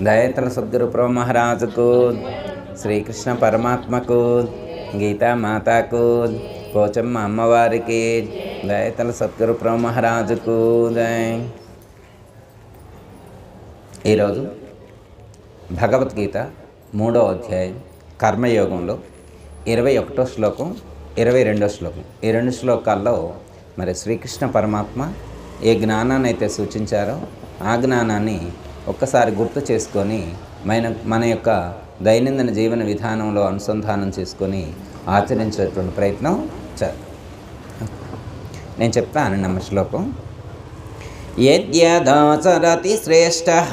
దయతల సద్గురు ప్రభు మహారాజుకు, శ్రీకృష్ణ పరమాత్మకు, గీతా మాతాకు, పోచమ్మ అమ్మవారికి, దయతల సద్గురు ప్రభు మహారాజుకు జై. ఈరోజు భగవద్గీత 3వ అధ్యాయం కర్మయోగంలో 21వ శ్లోకం 22వ శ్లోకం. ఈ రెండు శ్లోకాల్లో మరి శ్రీకృష్ణ పరమాత్మ ఏ జ్ఞానాన్ని అయితే సూచించారో ఆ జ్ఞానాన్ని ఒక్కసారి గుర్తు చేసుకొని మన యొక్క దైనందిన జీవన విధానంలో అనుసంధానం చేసుకొని ఆచరించేటువంటి ప్రయత్నం నేను చెప్తాను. నమ్మ శ్లోకం. యద్యదాచరతి శ్రేష్టః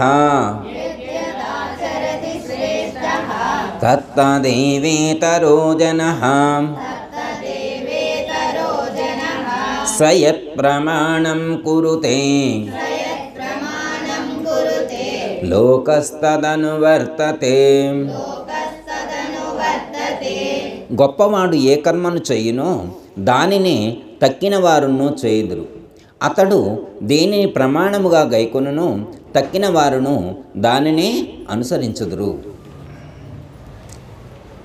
తత్తదేవేతరో జనః స యత్ ప్రమాణం కురుతే లోకస్తదనువర్తతే. గొప్పవాడు ఏ కర్మను చెయ్యునో దానిని తక్కిన వారును చేయుదురు. అతడు దేనిని ప్రమాణముగా గైకొనును తక్కిన వారును దానిని అనుసరించుదురు.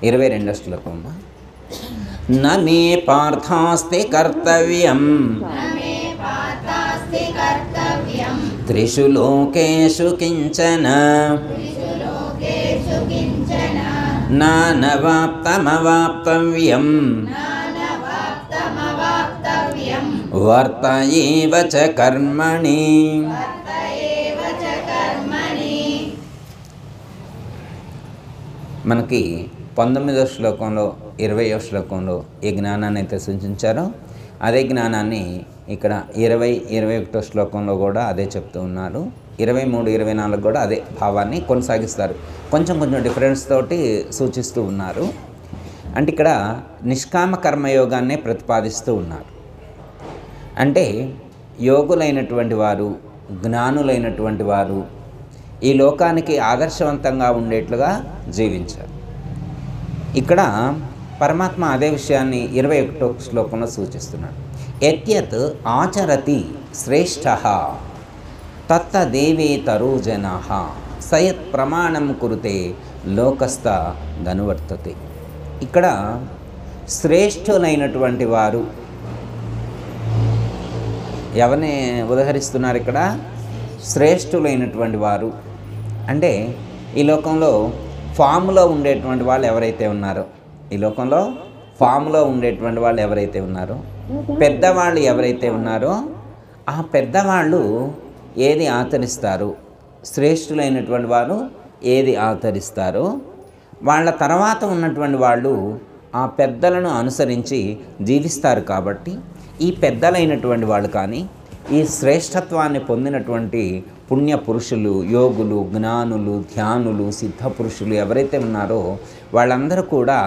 22వ శ్లోకం. నమే పార్థాస్తి కర్తవ్యం త్రిషు లోకేషు కించన నానవాప్తమవాప్తవ్యం వర్త ఏవ చ కర్మణి. మనకి 19వ శ్లోకంలో 20వ శ్లోకంలో ఏ జ్ఞానాన్ని అయితే సూచించారో అదే జ్ఞానాన్ని ఇక్కడ 20-21వ శ్లోకంలో కూడా అదే చెప్తూ ఉన్నారు. 23-24 కూడా అదే భావాన్ని కొనసాగిస్తారు. కొంచెం డిఫరెన్స్ తోటి సూచిస్తూ ఉన్నారు. అంటే ఇక్కడ నిష్కామ కర్మయోగాన్నే ప్రతిపాదిస్తూ ఉన్నారు. అంటే యోగులైనటువంటి వారు, జ్ఞానులైనటువంటి వారు ఈ లోకానికి ఆదర్శవంతంగా ఉండేట్లుగా జీవించారు. ఇక్కడ పరమాత్మ అదే విషయాన్ని 21వ శ్లోకంలో సూచిస్తున్నాడు. యత్యత్ ఆచరతి శ్రేష్టః తత్తదేవేతరో జనాః స యత్ ప్రమాణం కురుతే లోకస్తదనువర్తతే. ఇక్కడ శ్రేష్ఠులైనటువంటి వారు ఎవరిని ఉదహరిస్తున్నారు? ఇక్కడ శ్రేష్ఠులైనటువంటి వారు అంటే ఈ లోకంలో ఫామ్లో ఉండేటువంటి వాళ్ళు ఎవరైతే ఉన్నారో, ఈ లోకంలో ఫామ్లో ఉండేటువంటి వాళ్ళు ఎవరైతే ఉన్నారో, పెద్దవాళ్ళు ఎవరైతే ఉన్నారో ఆ పెద్దవాళ్ళు ఏది ఆచరిస్తారో, శ్రేష్ఠులైనటువంటి వారు ఏది ఆచరిస్తారో వాళ్ళ తర్వాత ఉన్నటువంటి వాళ్ళు ఆ పెద్దలను అనుసరించి జీవిస్తారు. కాబట్టి ఈ పెద్దలైనటువంటి వాళ్ళు కానీ ఈ శ్రేష్టత్వాన్ని పొందినటువంటి పుణ్య పురుషులు, యోగులు, జ్ఞానులు, ధ్యానులు, సిద్ధ పురుషులు ఎవరైతే ఉన్నారో వాళ్ళందరూ కూడా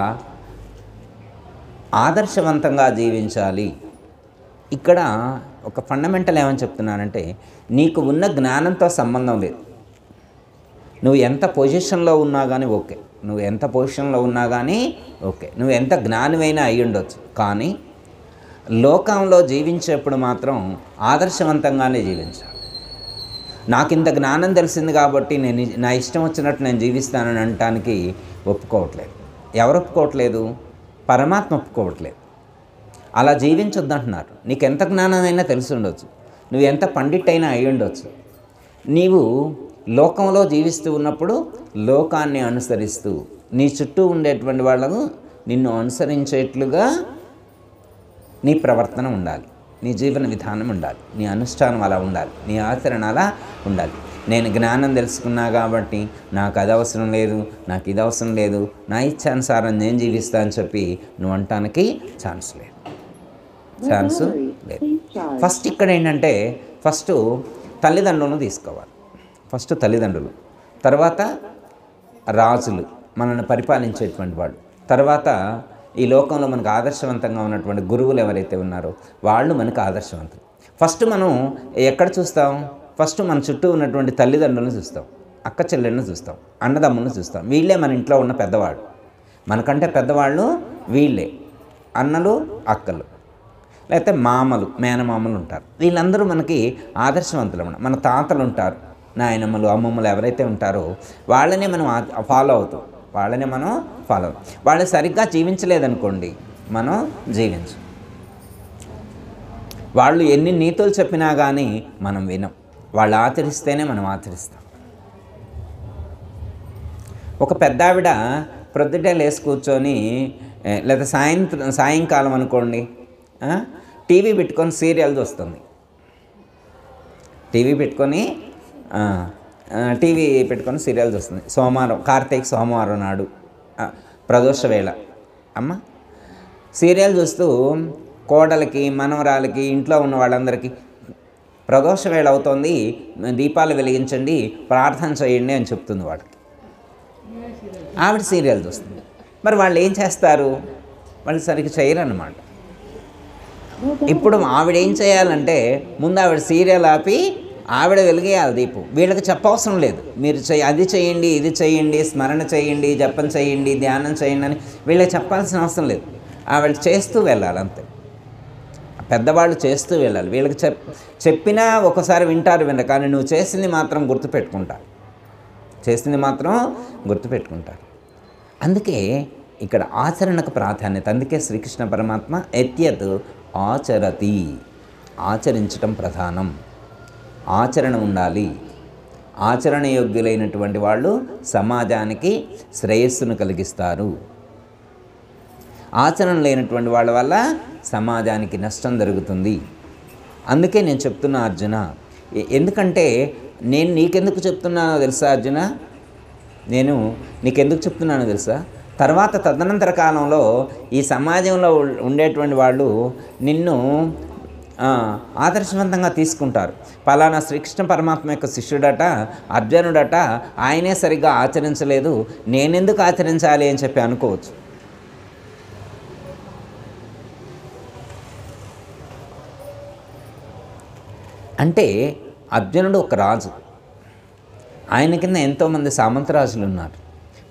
ఆదర్శవంతంగా జీవించాలి. ఇక్కడ ఒక ఫండమెంటల్ ఏమని చెప్తున్నానంటే, నీకు ఉన్న జ్ఞానంతో సంబంధం లేదు. నువ్వు ఎంత పొజిషన్లో ఉన్నా కానీ ఓకే, నువ్వు ఎంత పొజిషన్లో ఉన్నా కానీ ఓకే, నువ్వు ఎంత జ్ఞానమైనా అయి ఉండొచ్చు. కానీ లోకంలో జీవించేప్పుడు మాత్రం ఆదర్శవంతంగానే జీవించాలి. నాకు ఇంత జ్ఞానం తెలిసింది కాబట్టి నేను నా ఇష్టం వచ్చినట్టు నేను జీవిస్తానని అనటానికి ఒప్పుకోవట్లేదు. ఎవరు ఒప్పుకోవట్లేదు? పరమాత్మ ఒప్పుకోవట్లేదు. అలా జీవించొద్దు అంటున్నారు. నీకు ఎంత జ్ఞానం అయినా తెలిసి ఉండొచ్చు, నువ్వు ఎంత పండిట్ అయినా అయి ఉండొచ్చు. నీవు లోకంలో జీవిస్తూ ఉన్నప్పుడు లోకాన్ని అనుసరిస్తూ నీ చుట్టూ ఉండేటువంటి వాళ్ళను నిన్ను అనుసరించేట్లుగా నీ ప్రవర్తన ఉండాలి, నీ జీవన విధానం ఉండాలి, నీ అనుష్ఠానం అలా ఉండాలి, నీ ఆచరణ అలా ఉండాలి. నేను జ్ఞానం తెలుసుకున్నా కాబట్టి నాకు అది అవసరం లేదు, నాకు ఇది అవసరం లేదు, నా ఇచ్ఛానుసారం నేను జీవిస్తా అని చెప్పి నువ్వు అంటానికి ఛాన్స్ లేదు. ఫస్ట్ ఇక్కడ ఏంటంటే ఫస్ట్ తల్లిదండ్రులను తీసుకోవాలి. ఫస్ట్ తల్లిదండ్రులు, తర్వాత రాజులు, మనల్ని పరిపాలించేటువంటి వాళ్ళు, తర్వాత ఈ లోకంలో మనకు ఆదర్శవంతంగా ఉన్నటువంటి గురువులు ఎవరైతే ఉన్నారో వాళ్ళు మనకు ఆదర్శవంతులు. ఫస్ట్ మనం ఎక్కడ చూస్తాం? ఫస్ట్ మన చుట్టూ ఉన్నటువంటి తల్లిదండ్రులను చూస్తాం, అక్క చెల్లెళ్ళను చూస్తాం, అన్నదమ్ములను చూస్తాం. వీళ్ళే మన ఇంట్లో ఉన్న పెద్దవాళ్ళు. మనకంటే పెద్దవాళ్ళు వీళ్ళే, అన్నలు, అక్కలు. లేకపోతే మామలు, మేనమామలు ఉంటారు. వీళ్ళందరూ మనకి ఆదర్శవంతులు. మన తాతలు ఉంటారు, నాయనమ్మలు అమ్మమ్మలు ఎవరైతే ఉంటారో వాళ్ళనే మనం ఫాలో అవుతాం, వాళ్ళనే మనం ఫాలో అవుతాం. వాళ్ళు సరిగ్గా జీవించలేదనుకోండి, మనం జీవించం. వాళ్ళు ఎన్ని నీతులు చెప్పినా కానీ మనం వినం. వాళ్ళు ఆచరిస్తేనే మనం ఆచరిస్తాం. ఒక పెద్ద ఆవిడ ప్రొద్దుటే లేచి కూర్చొని, లేదా సాయంకాలం అనుకోండి, టీవీ పెట్టుకొని సీరియల్ చూస్తుంది. టీవీ పెట్టుకొని సీరియల్ చూస్తుంది. కార్తీక సోమవారం నాడు ప్రదోష వేళ అమ్మ సీరియల్ చూస్తూ కోడలకి, మనవరాలకి, ఇంట్లో ఉన్న వాళ్ళందరికీ ప్రదోష వేళ అవుతోంది, దీపాలు వెలిగించండి, ప్రార్థన చేయండి అని చెప్తుంది వాడికి. ఆవిడ సీరియల్ చూస్తుంది. మరి వాళ్ళు ఏం చేస్తారు? వాళ్ళు సరిగ్గా చేయరన్నమాట. ఇప్పుడు ఆవిడ ఏం చేయాలంటే, ముందు ఆవిడ సీరియల్ ఆపి ఆవిడ వెలిగేయాలి దీపం. వీళ్ళకి చెప్పవసరం లేదు, మీరు అది చేయండి, ఇది చేయండి, స్మరణ చేయండి, జపం చేయండి, ధ్యానం చేయండి అని వీళ్ళకి చెప్పాల్సిన అవసరం లేదు. ఆవిడ చేస్తూ వెళ్ళాలి అంతే. పెద్దవాళ్ళు చేస్తూ వెళ్ళాలి. వీళ్ళకి చెప్పినా ఒకసారి వింటారు, వినరు, కానీ నువ్వు చేసింది మాత్రం గుర్తుపెట్టుకుంటారు. అందుకే ఇక్కడ ఆచరణకు ప్రాధాన్యత. అందుకే శ్రీకృష్ణ పరమాత్మ యత్యత్ ఆచరతి, ఆచరించటం ప్రధానం. ఆచరణ ఉండాలి. ఆచరణ యోగ్యులైనటువంటి వాళ్ళు సమాజానికి శ్రేయస్సును కలిగిస్తారు. ఆచరణ లేనటువంటి వాళ్ళ వల్ల సమాజానికి నష్టం జరుగుతుంది. అందుకే నేను చెప్తున్నా అర్జున, ఎందుకంటే నేను నీకెందుకు చెప్తున్నానో తెలుసా అర్జున? నేను నీకెందుకు చెప్తున్నానో తెలుసా? తర్వాత తదనంతర కాలంలో ఈ సమాజంలో ఉండేటువంటి వాళ్ళు నిన్ను ఆదర్శవంతంగా తీసుకుంటారు. పలానా శ్రీకృష్ణ పరమాత్మ యొక్క శిష్యుడట, అర్జునుడట, ఆయనే సరిగ్గా ఆచరించలేదు, నేనెందుకు ఆచరించాలి అని చెప్పి అనుకోవచ్చు. అంటే అర్జునుడు ఒక రాజు, ఆయన కింద ఎంతోమంది సామంతరాజులు ఉన్నారు.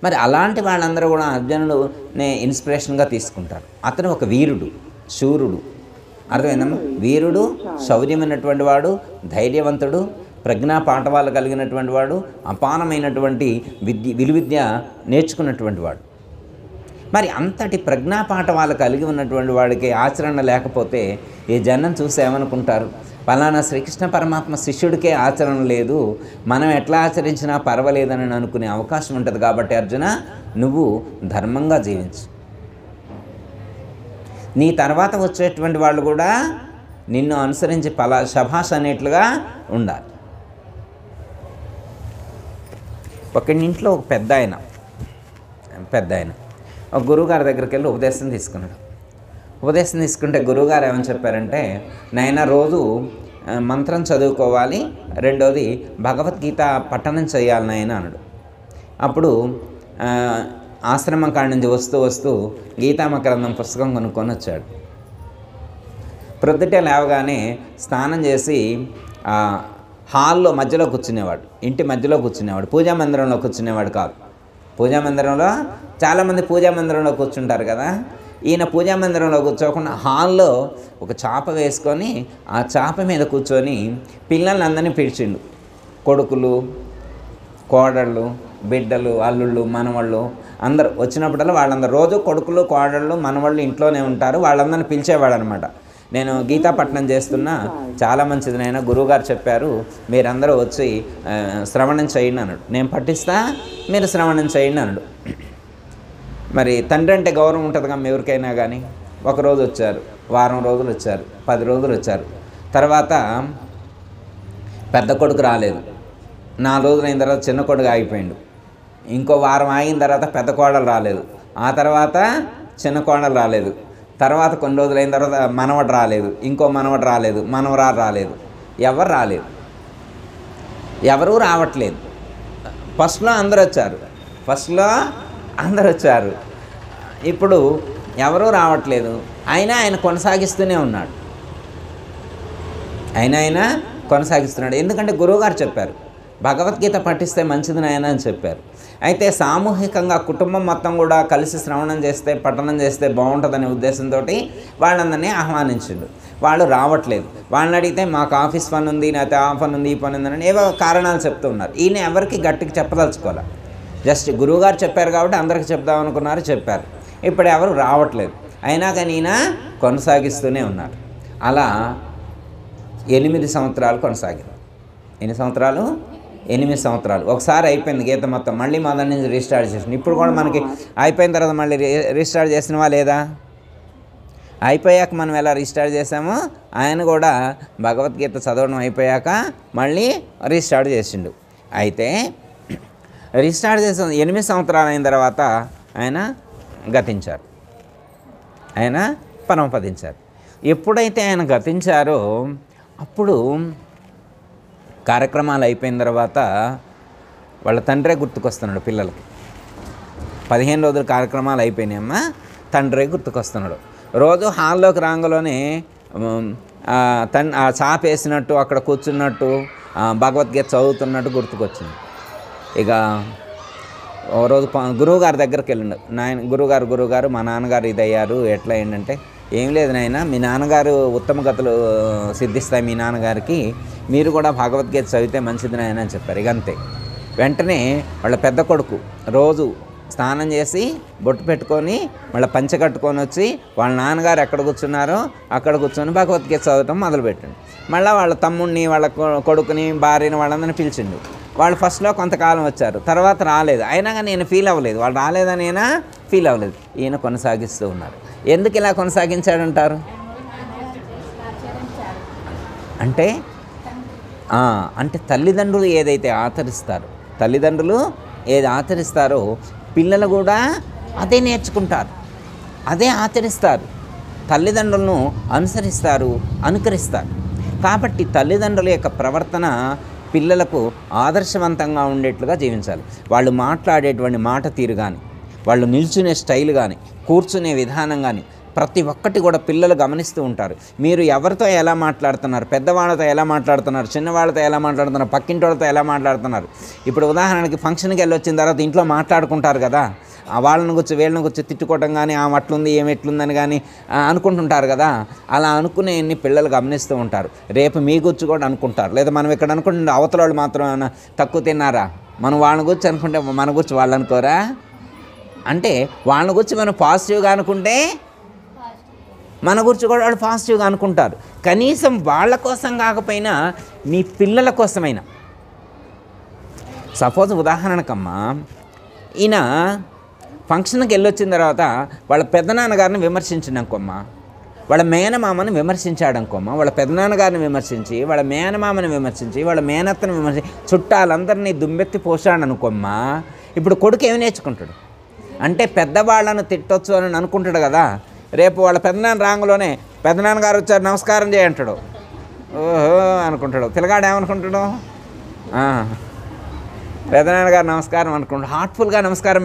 మరి అలాంటి వాళ్ళందరూ కూడా అర్జునుడునే ఇన్స్పిరేషన్గా తీసుకుంటారు. అతను ఒక వీరుడు, శూరుడు, అర్థమైందమ్మా? వీరుడు, శౌర్యమైనటువంటి వాడు, ధైర్యవంతుడు, ప్రజ్ఞా పాఠవాలు కలిగినటువంటి వాడు, అపారమైనటువంటి విలువిద్య నేర్చుకున్నటువంటి వాడు. మరి అంతటి ప్రజ్ఞా పాఠవాలు కలిగి ఉన్నటువంటి వాడికి ఆచరణ లేకపోతే ఈ జనం చూసి ఏమనుకుంటారు? పలానా శ్రీకృష్ణ పరమాత్మ శిష్యుడికే ఆచరణ లేదు, మనం ఎట్లా ఆచరించినా పర్వాలేదని అనుకునే అవకాశం ఉంటుంది. కాబట్టి అర్జున, నువ్వు ధర్మంగా జీవించు. నీ తర్వాత వచ్చేటువంటి వాళ్ళు కూడా నిన్ను అనుసరించి శభాష్ అనేట్లుగా ఉండాలి. ఒక ఇంట్లో ఒక పెద్ద ఆయన ఒక గురువుగారి దగ్గరికి వెళ్ళి ఉపదేశం తీసుకున్నాడు. ఉపదేశం తీసుకుంటే గురువుగారు ఏమని చెప్పారంటే, నాయన రోజు మంత్రం చదువుకోవాలి, రెండోది భగవద్గీత పఠనం చేయాలి నాయన అన్నాడు. అప్పుడు ఆశ్రమం కాడి నుంచి వస్తూ గీతామకరందం పుస్తకం కొనుక్కొని వచ్చాడు. ప్రొద్దుటే లేవగానే స్నానం చేసి హాల్లో మధ్యలో కూర్చునేవాడు, ఇంటి మధ్యలో కూర్చునేవాడు, పూజా మందిరంలో కూర్చునేవాడు కాదు. పూజా మందిరంలో చాలామంది పూజా మందిరంలో కూర్చుంటారు కదా, ఈయన పూజా మందిరంలో కూర్చోకుండా హాల్లో ఒక చాప వేసుకొని ఆ చాప మీద కూర్చొని పిల్లల్ని అందరినీ పిలిచిండు. కొడుకులు, కోడళ్ళు, బిడ్డలు, అల్లుళ్ళు, మనవాళ్ళు అందరూ వచ్చినప్పుడల్లా వాళ్ళందరూ, రోజు కొడుకులు, కోడళ్ళు, మనవాళ్ళు ఇంట్లోనే ఉంటారు, వాళ్ళందరినీ పిలిచేవాడు అనమాట. నేను గీతాపట్నం చేస్తున్నా, చాలా మంచిది నాయన, గురువుగారు చెప్పారు మీరందరూ వచ్చి శ్రవణం చేయండి అన్నాడు. నేను పఠిస్తా, మీరు శ్రవణం చేయండి అన్నాడు. మరి తండ్రి అంటే గౌరవం ఉంటుంది కదా ఎవరికైనా కానీ. ఒకరోజు వచ్చారు, వారం రోజులు వచ్చారు, 10 రోజులు వచ్చారు. తర్వాత పెద్ద కొడుకు రాలేదు. 4 రోజులు అయిన తర్వాత చిన్న కొడుకు ఆగిపోయిండు. ఇంకో వారం ఆగిన తర్వాత పెద్ద కోడలు రాలేదు. ఆ తర్వాత చిన్న కోడలు రాలేదు. తర్వాత కొన్ని రోజులు అయిన తర్వాత మనవడు రాలేదు, ఇంకో మనవడు రాలేదు, మనవరాలు రాలేదు, ఎవరు రాలేదు, ఎవరూ రావట్లేదు. ఫస్ట్లో అందరూ వచ్చారు, ఇప్పుడు ఎవరూ రావట్లేదు. ఆయన కొనసాగిస్తూనే ఉన్నాడు. ఆయన కొనసాగిస్తున్నాడు. ఎందుకంటే గురువుగారు చెప్పారు భగవద్గీత పఠిస్తే మంచిది నాయన అని చెప్పారు. అయితే సామూహికంగా కుటుంబం మొత్తం కూడా కలిసి శ్రవణం చేస్తే, పఠనం చేస్తే బాగుంటుందనే ఉద్దేశంతో వాళ్ళందరినీ ఆహ్వానించిండు. వాళ్ళు రావట్లేదు. వాళ్ళని అడిగితే మాకు ఆఫీస్ పని ఉంది, లేకపోతే ఆ పని ఉంది, ఈ పని ఉంది అని ఏవో కారణాలు చెప్తూ ఉన్నారు. ఈయన ఎవరికి గట్టికి చెప్పదలుచుకోవాలి. జస్ట్ గురువుగారు చెప్పారు కాబట్టి అందరికి చెప్దాం అనుకున్నారు, చెప్పారు. ఇప్పుడు ఎవరు రావట్లేదు. అయినా కానీ ఈయన కొనసాగిస్తూనే ఉన్నారు. అలా 8 సంవత్సరాలు కొనసాగింది. ఎన్ని సంవత్సరాలు? 8 సంవత్సరాలు. ఒకసారి అయిపోయింది గీత మొత్తం, మళ్ళీ మొదటి నుంచి రీస్టార్ట్ చేసింది. ఇప్పుడు కూడా మనకి అయిపోయిన తర్వాత మళ్ళీ రీస్టార్ట్ చేసినవా లేదా? అయిపోయాక మనం ఎలా రీస్టార్ట్ చేసామో ఆయన కూడా భగవద్గీత చదవడం అయిపోయాక మళ్ళీ రీస్టార్ట్ చేసిండు. అయితే రీస్టార్ట్ చేసిన 8 సంవత్సరాలు అయిన తర్వాత ఆయన గతించారు, ఆయన పరమపదించారు. ఎప్పుడైతే ఆయన గతించారో అప్పుడు కార్యక్రమాలు అయిపోయిన తర్వాత వాళ్ళ తండ్రే గుర్తుకొస్తున్నాడు పిల్లలకి. 15 రోజుల కార్యక్రమాలు అయిపోయినాయమ్మా, తండ్రే గుర్తుకొస్తున్నాడు. రోజు హాల్లోకి రాంగలోనే ఆ చాప వేసినట్టు అక్కడ కూర్చున్నట్టు భగవద్గీత చదువుతున్నట్టు గుర్తుకొచ్చింది. ఇక ఓ రోజు గురువుగారి దగ్గరికి వెళ్ళిండు. గురువుగారు మా నాన్నగారు ఇదయ్యారు, ఎట్లా ఏంటంటే, ఏం లేదు నాయన, మీ నాన్నగారు ఉత్తమ గతులు సిద్ధిస్తాయి మీ నాన్నగారికి, మీరు కూడా భగవద్గీత చదివితే మంచిది నాయన అని చెప్పారు. ఇక అంతే. వెంటనే వాళ్ళ పెద్ద కొడుకు రోజు స్నానం చేసి బొట్టు పెట్టుకొని మళ్ళీ పంచె కట్టుకొని వచ్చి వాళ్ళ నాన్నగారు ఎక్కడ కూర్చున్నారో అక్కడ కూర్చొని భగవద్గీత చదవటం మొదలుపెట్టిండు. మళ్ళీ వాళ్ళ తమ్ముడిని, వాళ్ళ కొడుకుని, భార్యని, వాళ్ళందరినీ పిలిచిండు. వాళ్ళు ఫస్ట్లో కొంతకాలం వచ్చారు, తర్వాత రాలేదు. అయినా కానీ నేను ఫీల్ అవ్వలేదు, వాళ్ళు రాలేదని ఈయన ఫీల్ అవ్వలేదు. ఈయన కొనసాగిస్తూ ఉన్నారు. ఎందుకు ఇలా కొనసాగించాడంటారు? అంటే తల్లిదండ్రులు ఏదైతే ఆచరిస్తారో పిల్లలు కూడా అదే నేర్చుకుంటారు, అదే ఆచరిస్తారు, తల్లిదండ్రులను అనుసరిస్తారు, అనుకరిస్తారు. కాబట్టి తల్లిదండ్రుల యొక్క ప్రవర్తన పిల్లలకు ఆదర్శవంతంగా ఉండేట్లుగా జీవించాలి. వాళ్ళు మాట్లాడేటువంటి మాట తీరు కానీ, వాళ్ళు నిల్చునే స్టైల్ కానీ, కూర్చునే విధానం కానీ, ప్రతి ఒక్కటి కూడా పిల్లలు గమనిస్తూ ఉంటారు. మీరు ఎవరితో ఎలా మాట్లాడుతున్నారు, పెద్దవాళ్ళతో ఎలా మాట్లాడుతున్నారు, చిన్నవాళ్ళతో ఎలా మాట్లాడుతున్నారు, పక్కింటి వాళ్ళతో ఎలా మాట్లాడుతున్నారు. ఇప్పుడు ఉదాహరణకి ఫంక్షన్కి వెళ్ళి వచ్చిన తర్వాత ఇంట్లో మాట్లాడుకుంటారు కదా, వాళ్ళని గురించి వీళ్ళని గురించి తిట్టుకోవటం కానీ, అట్లుంది ఎట్లుందని కానీ అనుకుంటుంటారు కదా. అలా అనుకునేవన్నీ పిల్లలు గమనిస్తూ ఉంటారు. రేపు మీ గురించి కూడా అనుకుంటారు. లేదా మనం ఇక్కడ అనుకుంటే అవతల వాళ్ళు మాత్రం తక్కువ తిన్నారా, మనం వాళ్ళని గురించి అనుకుంటే మన గురించి వాళ్ళు అనుకోరా? అంటే వాళ్ళని గురించి మనం పాజిటివ్గా అనుకుంటే మన గురించి కూడా వాళ్ళు పాజిటివ్గా అనుకుంటారు. కనీసం వాళ్ళ కోసం కాకపోయినా మీ పిల్లల కోసమైనా. సపోజ్ ఉదాహరణకమ్మా, ఈయన ఫంక్షన్కి వెళ్ళొచ్చిన తర్వాత వాళ్ళ పెద్దనాన్నగారిని విమర్శించినాకమ్మా, వాళ్ళ మేనమామని విమర్శించాడనుకోమ్మా, వాళ్ళ పెద్దనాన్నగారిని విమర్శించి, వాళ్ళ మేనమామని విమర్శించి, వాళ్ళ మేనత్తని విమర్శించి, చుట్టాలందరినీ దుమ్మెత్తి పోసాడనుకోమ్మా, ఇప్పుడు కొడుకు ఏమి నేర్చుకుంటాడు? అంటే పెద్దవాళ్ళను తిట్టొచ్చు అని అనుకుంటాడు కదా. రేపు వాళ్ళ పెద్దనాన్న రాంగులోనే పెద్దనాన్నగారు వచ్చారు నమస్కారం చేయంటాడు, ఓహో అనుకుంటాడు. పిల్లగాడు ఏమనుకుంటాడు? పెద్దనాన్నగారు నమస్కారం అనుకుంటాడు. హార్ట్ఫుల్గా నమస్కారం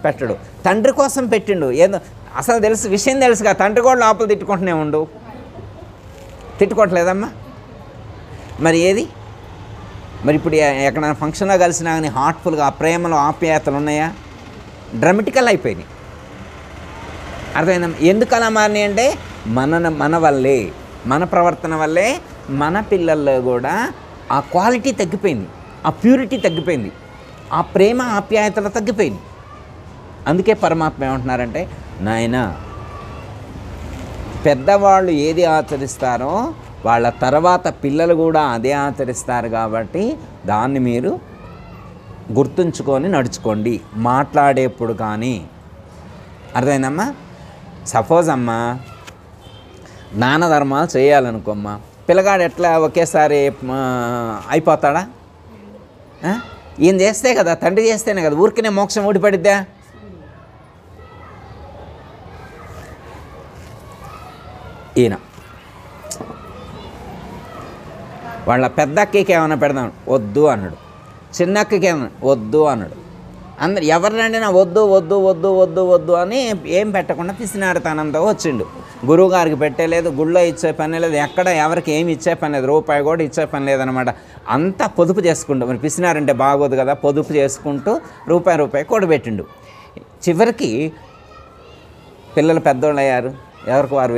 పెట్టడు. తండ్రి కోసం పెట్టిండు. ఏదో అసలు విషయం తెలుసుగా, తండ్రి కూడా లోపల తిట్టుకుంటూనే ఉండు. తిట్టుకోవట్లేదమ్మా మరి ఏది? మరి ఇప్పుడు ఎక్కడైనా ఫంక్షన్లో కలిసినా కానీ హార్ట్ఫుల్గా ప్రేమలో ఆప్యాయతలు ఉన్నాయా? డ్రామాటికల్ అయిపోయినాయి. అర్థమైందా? ఎందుకు అలా మారినాయి అంటే మన వల్లే, మన ప్రవర్తన వల్లే మన పిల్లల్లో కూడా ఆ క్వాలిటీ తగ్గిపోయింది, ఆ ప్యూరిటీ తగ్గిపోయింది, ఆ ప్రేమ ఆప్యాయతలు తగ్గిపోయింది. అందుకే పరమాత్మ ఏమంటున్నారంటే, నాయనా పెద్దవాళ్ళు ఏది ఆచరిస్తారో వాళ్ళ తర్వాత పిల్లలు కూడా అదే ఆచరిస్తారు, కాబట్టి దాన్ని మీరు గుర్తుంచుకొని నడుచుకోండి మాట్లాడేప్పుడు కానీ. అర్థమైందమ్మా? సపోజ్ అమ్మా దాన ధర్మాలు చేయాలనుకోమ్మా, పిల్లగాడు ఎట్లా ఒకేసారి అయిపోతాడా? ఈయన చేస్తే కదా, తండ్రి చేస్తేనే కదా ఊరికనే మోక్షం ఊడిపడిద్దా? ఈయన వాళ్ళ పెద్ద అక్కకి ఏమైనా పెడదాం వద్దు అన్నాడు, చిన్న అక్కకి ఏమన్నా వద్దు అన్నాడు. అందరు ఎవరినండినా వద్దు వద్దు వద్దు వద్దు వద్దు అని ఏం పెట్టకుండా పిసినారితనంతో వచ్చిండు. గురువుగారికి పెట్టలేదు, గుళ్ళో ఇచ్చే పని లేదు, ఎక్కడ ఎవరికి ఏమి ఇచ్చే పని లేదు, రూపాయి కూడా ఇచ్చే పని లేదనమాట. అంతా పొదుపు చేసుకుంటూ, మరి పిసినారంటే బాగోదు కదా, పొదుపు చేసుకుంటూ రూపాయి కూడబెట్టిండు. చివరికి పిల్లలు పెద్దోళ్ళు అయ్యారు, ఎవరికి వారు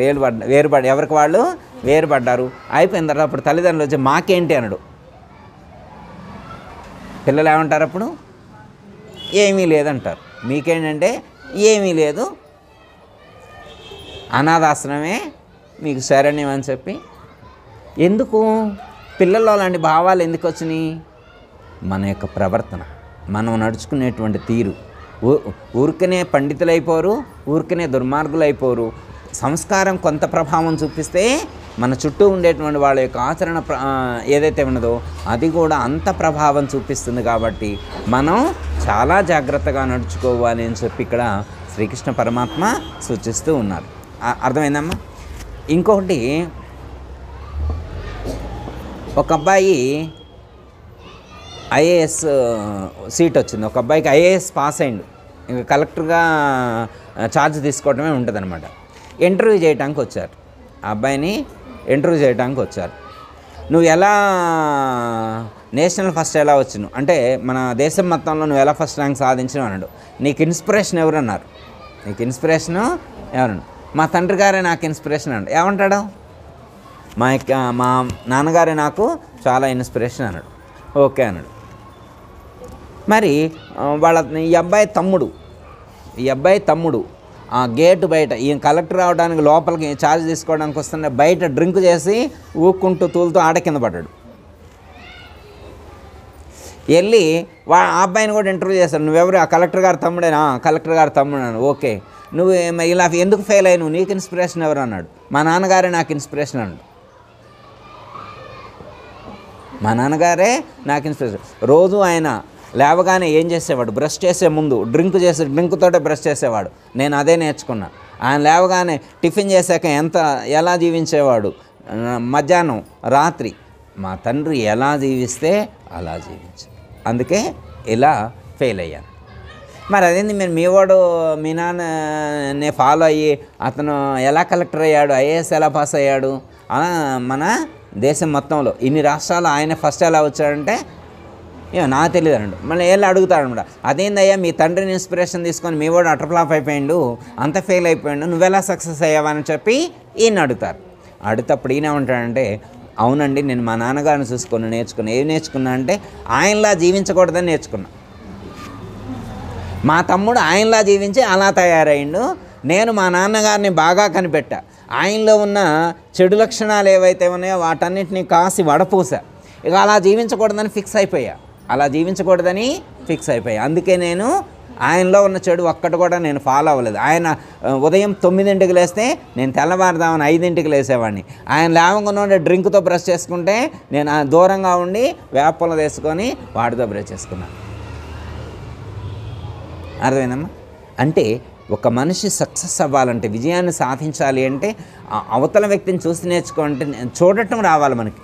ఎవరికి వాళ్ళు వేరుపడ్డారు. అయిపోయిన తర్వాత అప్పుడు తల్లిదండ్రులు వచ్చి మాకేంటి అనడు. పిల్లలు ఏమంటారు అప్పుడు? ఏమీ లేదంటారు. మీకేంటంటే ఏమీ లేదు, అనాథాశ్రమే మీకు శరణ్యం అని చెప్పి. ఎందుకు పిల్లల్లో అలాంటి భావాలు ఎందుకు వచ్చినాయి? మన యొక్క ప్రవర్తన, మనం నడుచుకునేటువంటి తీరు. ఊరికనే పండితులైపోరు, ఊరికనే దుర్మార్గులైపోరు. సంస్కారం కొంత ప్రభావం చూపిస్తే మన చుట్టూ ఉండేటువంటి వాళ్ళ యొక్క ఆచరణ ఏదైతే ఉన్నదో అది కూడా అంత ప్రభావం చూపిస్తుంది. కాబట్టి మనం చాలా జాగ్రత్తగా నడుచుకోవాలి అని చెప్పి ఇక్కడ శ్రీకృష్ణ పరమాత్మ సూచిస్తూ ఉన్నారు. అర్థమైందమ్మా? ఇంకొకటి, ఒక అబ్బాయి ఐఏఎస్ సీట్ వచ్చింది. ఒక అబ్బాయికి ఐఏఎస్ పాస్ అయిండు, ఇంకా కలెక్టర్గా ఛార్జ్ తీసుకోవడమే ఉంటుంది అనమాట. ఇంటర్వ్యూ చేయడానికి వచ్చారు. ఆ అబ్బాయిని ఇంటర్వ్యూ చేయడానికి వచ్చారు. నువ్వు ఎలా నేషనల్ ఫస్ట్ ఎలా వచ్చినావు అంటే, మన దేశం మొత్తంలో నువ్వు ఎలా ఫస్ట్ ర్యాంక్ సాధించినావు అన్నాడు. నీకు ఇన్స్పిరేషన్ ఎవరు అన్నారు. నీకు ఇన్స్పిరేషను ఎవరన్నా? మా తండ్రి గారే నాకు ఇన్స్పిరేషన్ అన్నాడు. ఏమంటాడు? మా నాన్నగారే నాకు చాలా ఇన్స్పిరేషన్ అన్నాడు. ఓకే అన్నాడు. మరి ఈ అబ్బాయి తమ్ముడు ఆ గేటు బయట, ఈయన కలెక్టర్ రావడానికి లోపలికి ఛార్జ్ తీసుకోవడానికి వస్తుంటే బయట డ్రింక్ చేసి ఊక్కుంటూ తూలుతూ ఆడ కింద పడ్డాడు. వెళ్ళి ఆ అబ్బాయిని కూడా ఇంటర్వ్యూ చేశాడు. నువ్వెవరు? ఆ కలెక్టర్ గారు తమ్ముడేనా? కలెక్టర్ గారు తమ్ముడు అన్నాడు. ఓకే, నువ్వు ఇలా ఎందుకు ఫెయిల్ అయ్యావు? నీకు ఇన్స్పిరేషన్ ఎవరు అన్నాడు. మా నాన్నగారే నాకు ఇన్స్పిరేషన్ అన్నాడు. మా నాన్నగారే నాకు ఇన్స్పిరేషన్. రోజు ఆయన లేవగానే ఏం చేసేవాడు? బ్రష్ చేసే ముందు డ్రింక్తోటే బ్రష్ చేసేవాడు. నేను అదే నేర్చుకున్నా. ఆయన లేవగానే టిఫిన్ చేశాక ఎలా జీవించేవాడు, మధ్యాహ్నం రాత్రి మా తండ్రి ఎలా జీవిస్తే అలా జీవించాడు. అందుకే ఇలా ఫెయిల్ అయ్యాను. మరి అదేంది మీరు మీ నాన్ననే ఫాలో అయ్యి అతను ఎలా కలెక్టర్ అయ్యాడు, ఐఏఎస్ ఎలా పాస్ అయ్యాడు, మన దేశం మొత్తంలో ఇన్ని రాష్ట్రాలు ఆయన ఫస్ట్ ఎలా వచ్చాడంటే నాకు తెలియదు అన్నాడు. మళ్ళీ వెళ్ళి అడుగుతాడు అనమాట. అదేందయ్యా మీ తండ్రిని ఇన్స్పిరేషన్ తీసుకొని మీ వాడు అటర్ ఫ్లాప్ అయిపోయాడు, అంత ఫెయిల్ అయిపోయాడు, నువ్వెలా సక్సెస్ అయ్యావని చెప్పి ఈయన అడుగుతారు. అప్పుడు ఈయన ఏమంటాడంటే, అవునండి నేను మా నాన్నగారిని చూసుకొని నేర్చుకున్నా. ఏం నేర్చుకున్నా అంటే ఆయనలా జీవించకూడదని నేర్చుకున్నా. మా తమ్ముడు ఆయనలా జీవించి అలా తయారయ్యిండు. నేను మా నాన్నగారిని బాగా కనిపెట్టా. ఆయనలో ఉన్న చెడు లక్షణాలు ఏవైతే ఉన్నాయో వాటన్నిటిని కాసి వడపూసా. ఇక అలా జీవించకూడదని ఫిక్స్ అయిపోయా. అందుకే నేను ఆయనలో ఉన్న చెడు ఒక్కటి కూడా నేను ఫాలో అవ్వలేదు. ఆయన ఉదయం 9ంటికి లేస్తే నేను తెల్లవారుదామని 5ంటికి లేసేవాడిని. ఆయన లేవకుండా డ్రింక్తో బ్రష్ చేసుకుంటే నేను దూరంగా ఉండి వేపలు వేసుకొని వాటితో బ్రష్ చేసుకున్నాను. అర్థమైందమ్మా? అంటే ఒక మనిషి సక్సెస్ అవ్వాలంటే, విజయాన్ని సాధించాలి అంటే అవతల వ్యక్తిని చూసి నేర్చుకోవాలంటే చూడటం రావాలి మనకి.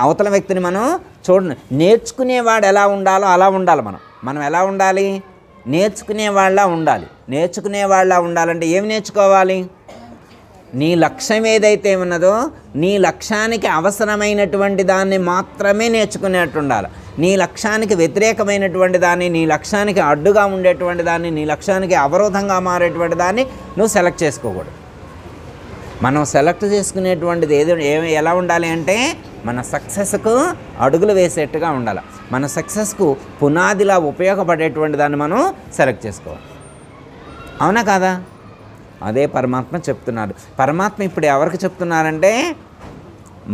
అవతల వ్యక్తిని మనం నేర్చుకునేవాడు ఎలా ఉండాలో అలా ఉండాలి. మనం ఎలా ఉండాలి? నేర్చుకునేవాళ్ళ ఉండాలంటే ఏమి నేర్చుకోవాలి? నీ లక్ష్యం ఏదైతే ఉన్నదో నీ లక్ష్యానికి అవసరమైనటువంటి దాన్ని మాత్రమే నేర్చుకునేట్టు ఉండాలి. నీ లక్ష్యానికి వ్యతిరేకమైనటువంటి దాన్ని, నీ లక్ష్యానికి అడ్డుగా ఉండేటువంటి దాన్ని, నీ లక్ష్యానికి అవరోధంగా మారేటువంటి దాన్ని నువ్వు సెలెక్ట్ చేసుకోకూడదు. మనం సెలెక్ట్ చేసుకునేటువంటిది ఎలా ఉండాలి అంటే మన సక్సెస్కు అడుగులు వేసేట్టుగా ఉండాలి. మన సక్సెస్కు పునాదిలా ఉపయోగపడేటువంటి దాన్ని మనం సెలెక్ట్ చేసుకోవాలి. అవునా కాదా? అదే పరమాత్మ చెప్తున్నారు. పరమాత్మ ఇప్పుడు ఎవరికి చెప్తున్నారంటే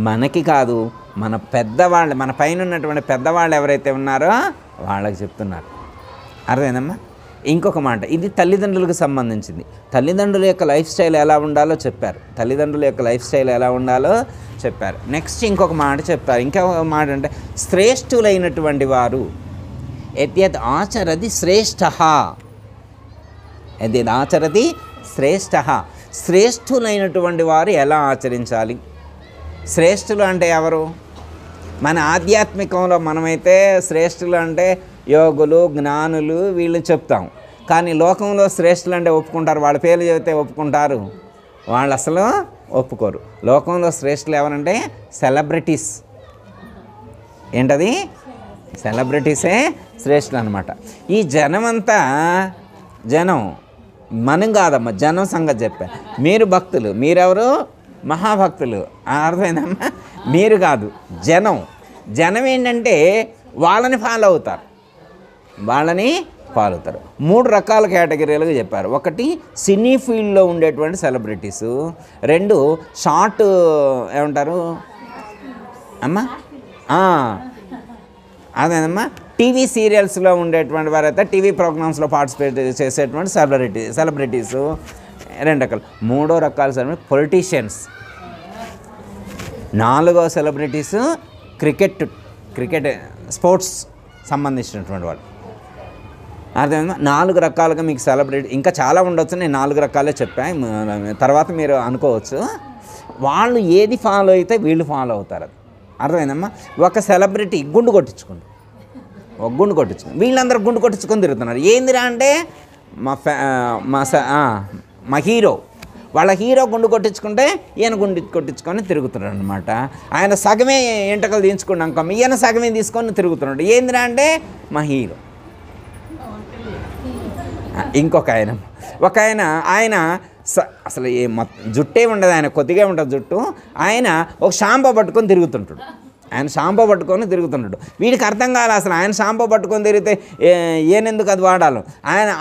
మనకి కాదు, మన పైన ఉన్నటువంటి పెద్దవాళ్ళు ఎవరైతే ఉన్నారో వాళ్ళకి చెప్తున్నారు. అర్థమైందమ్మా? ఇంకొక మాట, ఇది తల్లిదండ్రులకు సంబంధించింది. తల్లిదండ్రుల యొక్క లైఫ్ స్టైల్ ఎలా ఉండాలో చెప్పారు. నెక్స్ట్ ఇంకొక మాట చెప్పారు. ఇంకొక మాట అంటే శ్రేష్ఠులైనటువంటి వారు యద్యద్ ఆచరతి శ్రేష్ఠః, శ్రేష్ఠులైనటువంటి వారు ఎలా ఆచరించాలి? శ్రేష్ఠులు అంటే ఎవరు? మన ఆధ్యాత్మికంలో మనమైతే శ్రేష్ఠులు అంటే యోగులు, జ్ఞానులు వీళ్ళు చెప్తాం. కానీ లోకంలో శ్రేష్ఠులు అంటే ఒప్పుకుంటారు. వాళ్ళ పేర్లు చెబితే ఒప్పుకుంటారు, వాళ్ళు అసలు ఒప్పుకోరు. లోకంలో శ్రేష్ఠులు ఎవరంటే సెలబ్రిటీస్. ఏంటది? సెలబ్రిటీసే శ్రేష్ఠులు అనమాట. ఈ జనం మనం కాదమ్మా, జనం సంగతి చెప్పా. మీరు భక్తులు, మీరెవరు? మహాభక్తులు. అర్థమైందమ్మా? మీరు కాదు, జనం. జనం ఏంటంటే వాళ్ళని ఫాలో అవుతారు, వాళ్ళని ఫాలో అవుతారు. 3 రకాల కేటగిరీలుగా చెప్పారు. ఒకటి సినీ ఫీల్డ్లో ఉండేటువంటి సెలబ్రిటీసు, 2 షార్ట్ ఏమంటారు అమ్మా, అదేనమ్మా టీవీ సీరియల్స్లో ఉండేటువంటి వారైతే టీవీ ప్రోగ్రామ్స్లో పార్టిసిపేట్ చేసేటువంటి సెలబ్రిటీసు 2 రకాలు. 3వ రకాల సెలబ్రిటీ పొలిటీషియన్స్. 4వ సెలబ్రిటీసు క్రికెట్ స్పోర్ట్స్ సంబంధించినటువంటి వాళ్ళు. అర్థమైందా? 4 రకాలుగా మీకు సెలబ్రిటీ, ఇంకా చాలా ఉండొచ్చు, నేను 4 రకాలే చెప్పాను. తర్వాత మీరు అనుకోవచ్చు వాళ్ళు ఏది ఫాలో అయితే వీళ్ళు ఫాలో అవుతారు. అది అర్థమైందమ్మా? ఒక సెలబ్రిటీ గుండు కొట్టించుకుంటారు, వీళ్ళందరూ గుండు కొట్టించుకొని తిరుగుతున్నారు. ఏందిరా అంటే మా హీరో, వాళ్ళ హీరో గుండు కొట్టించుకుంటే ఈయన గుండు కొట్టించుకొని తిరుగుతున్నాడు అనమాట. ఆయన సగమే ఎంటకలు తీయించుకున్నాక ఈయన సగమే తీసుకొని తిరుగుతున్నాడు. ఏందిరా అంటే మా హీరో. ఇంకొక ఆయన అసలు జుట్టే ఉండదు, ఆయన కొద్దిగా ఉంటుంది జుట్టు. ఆయన ఒక షాంపూ పట్టుకొని తిరుగుతుంటాడు, వీడికి అర్థం కాదు అసలు. ఆయన షాంపూ పట్టుకొని తిరిగితే ఈయనెందుకు అది వాడాలి,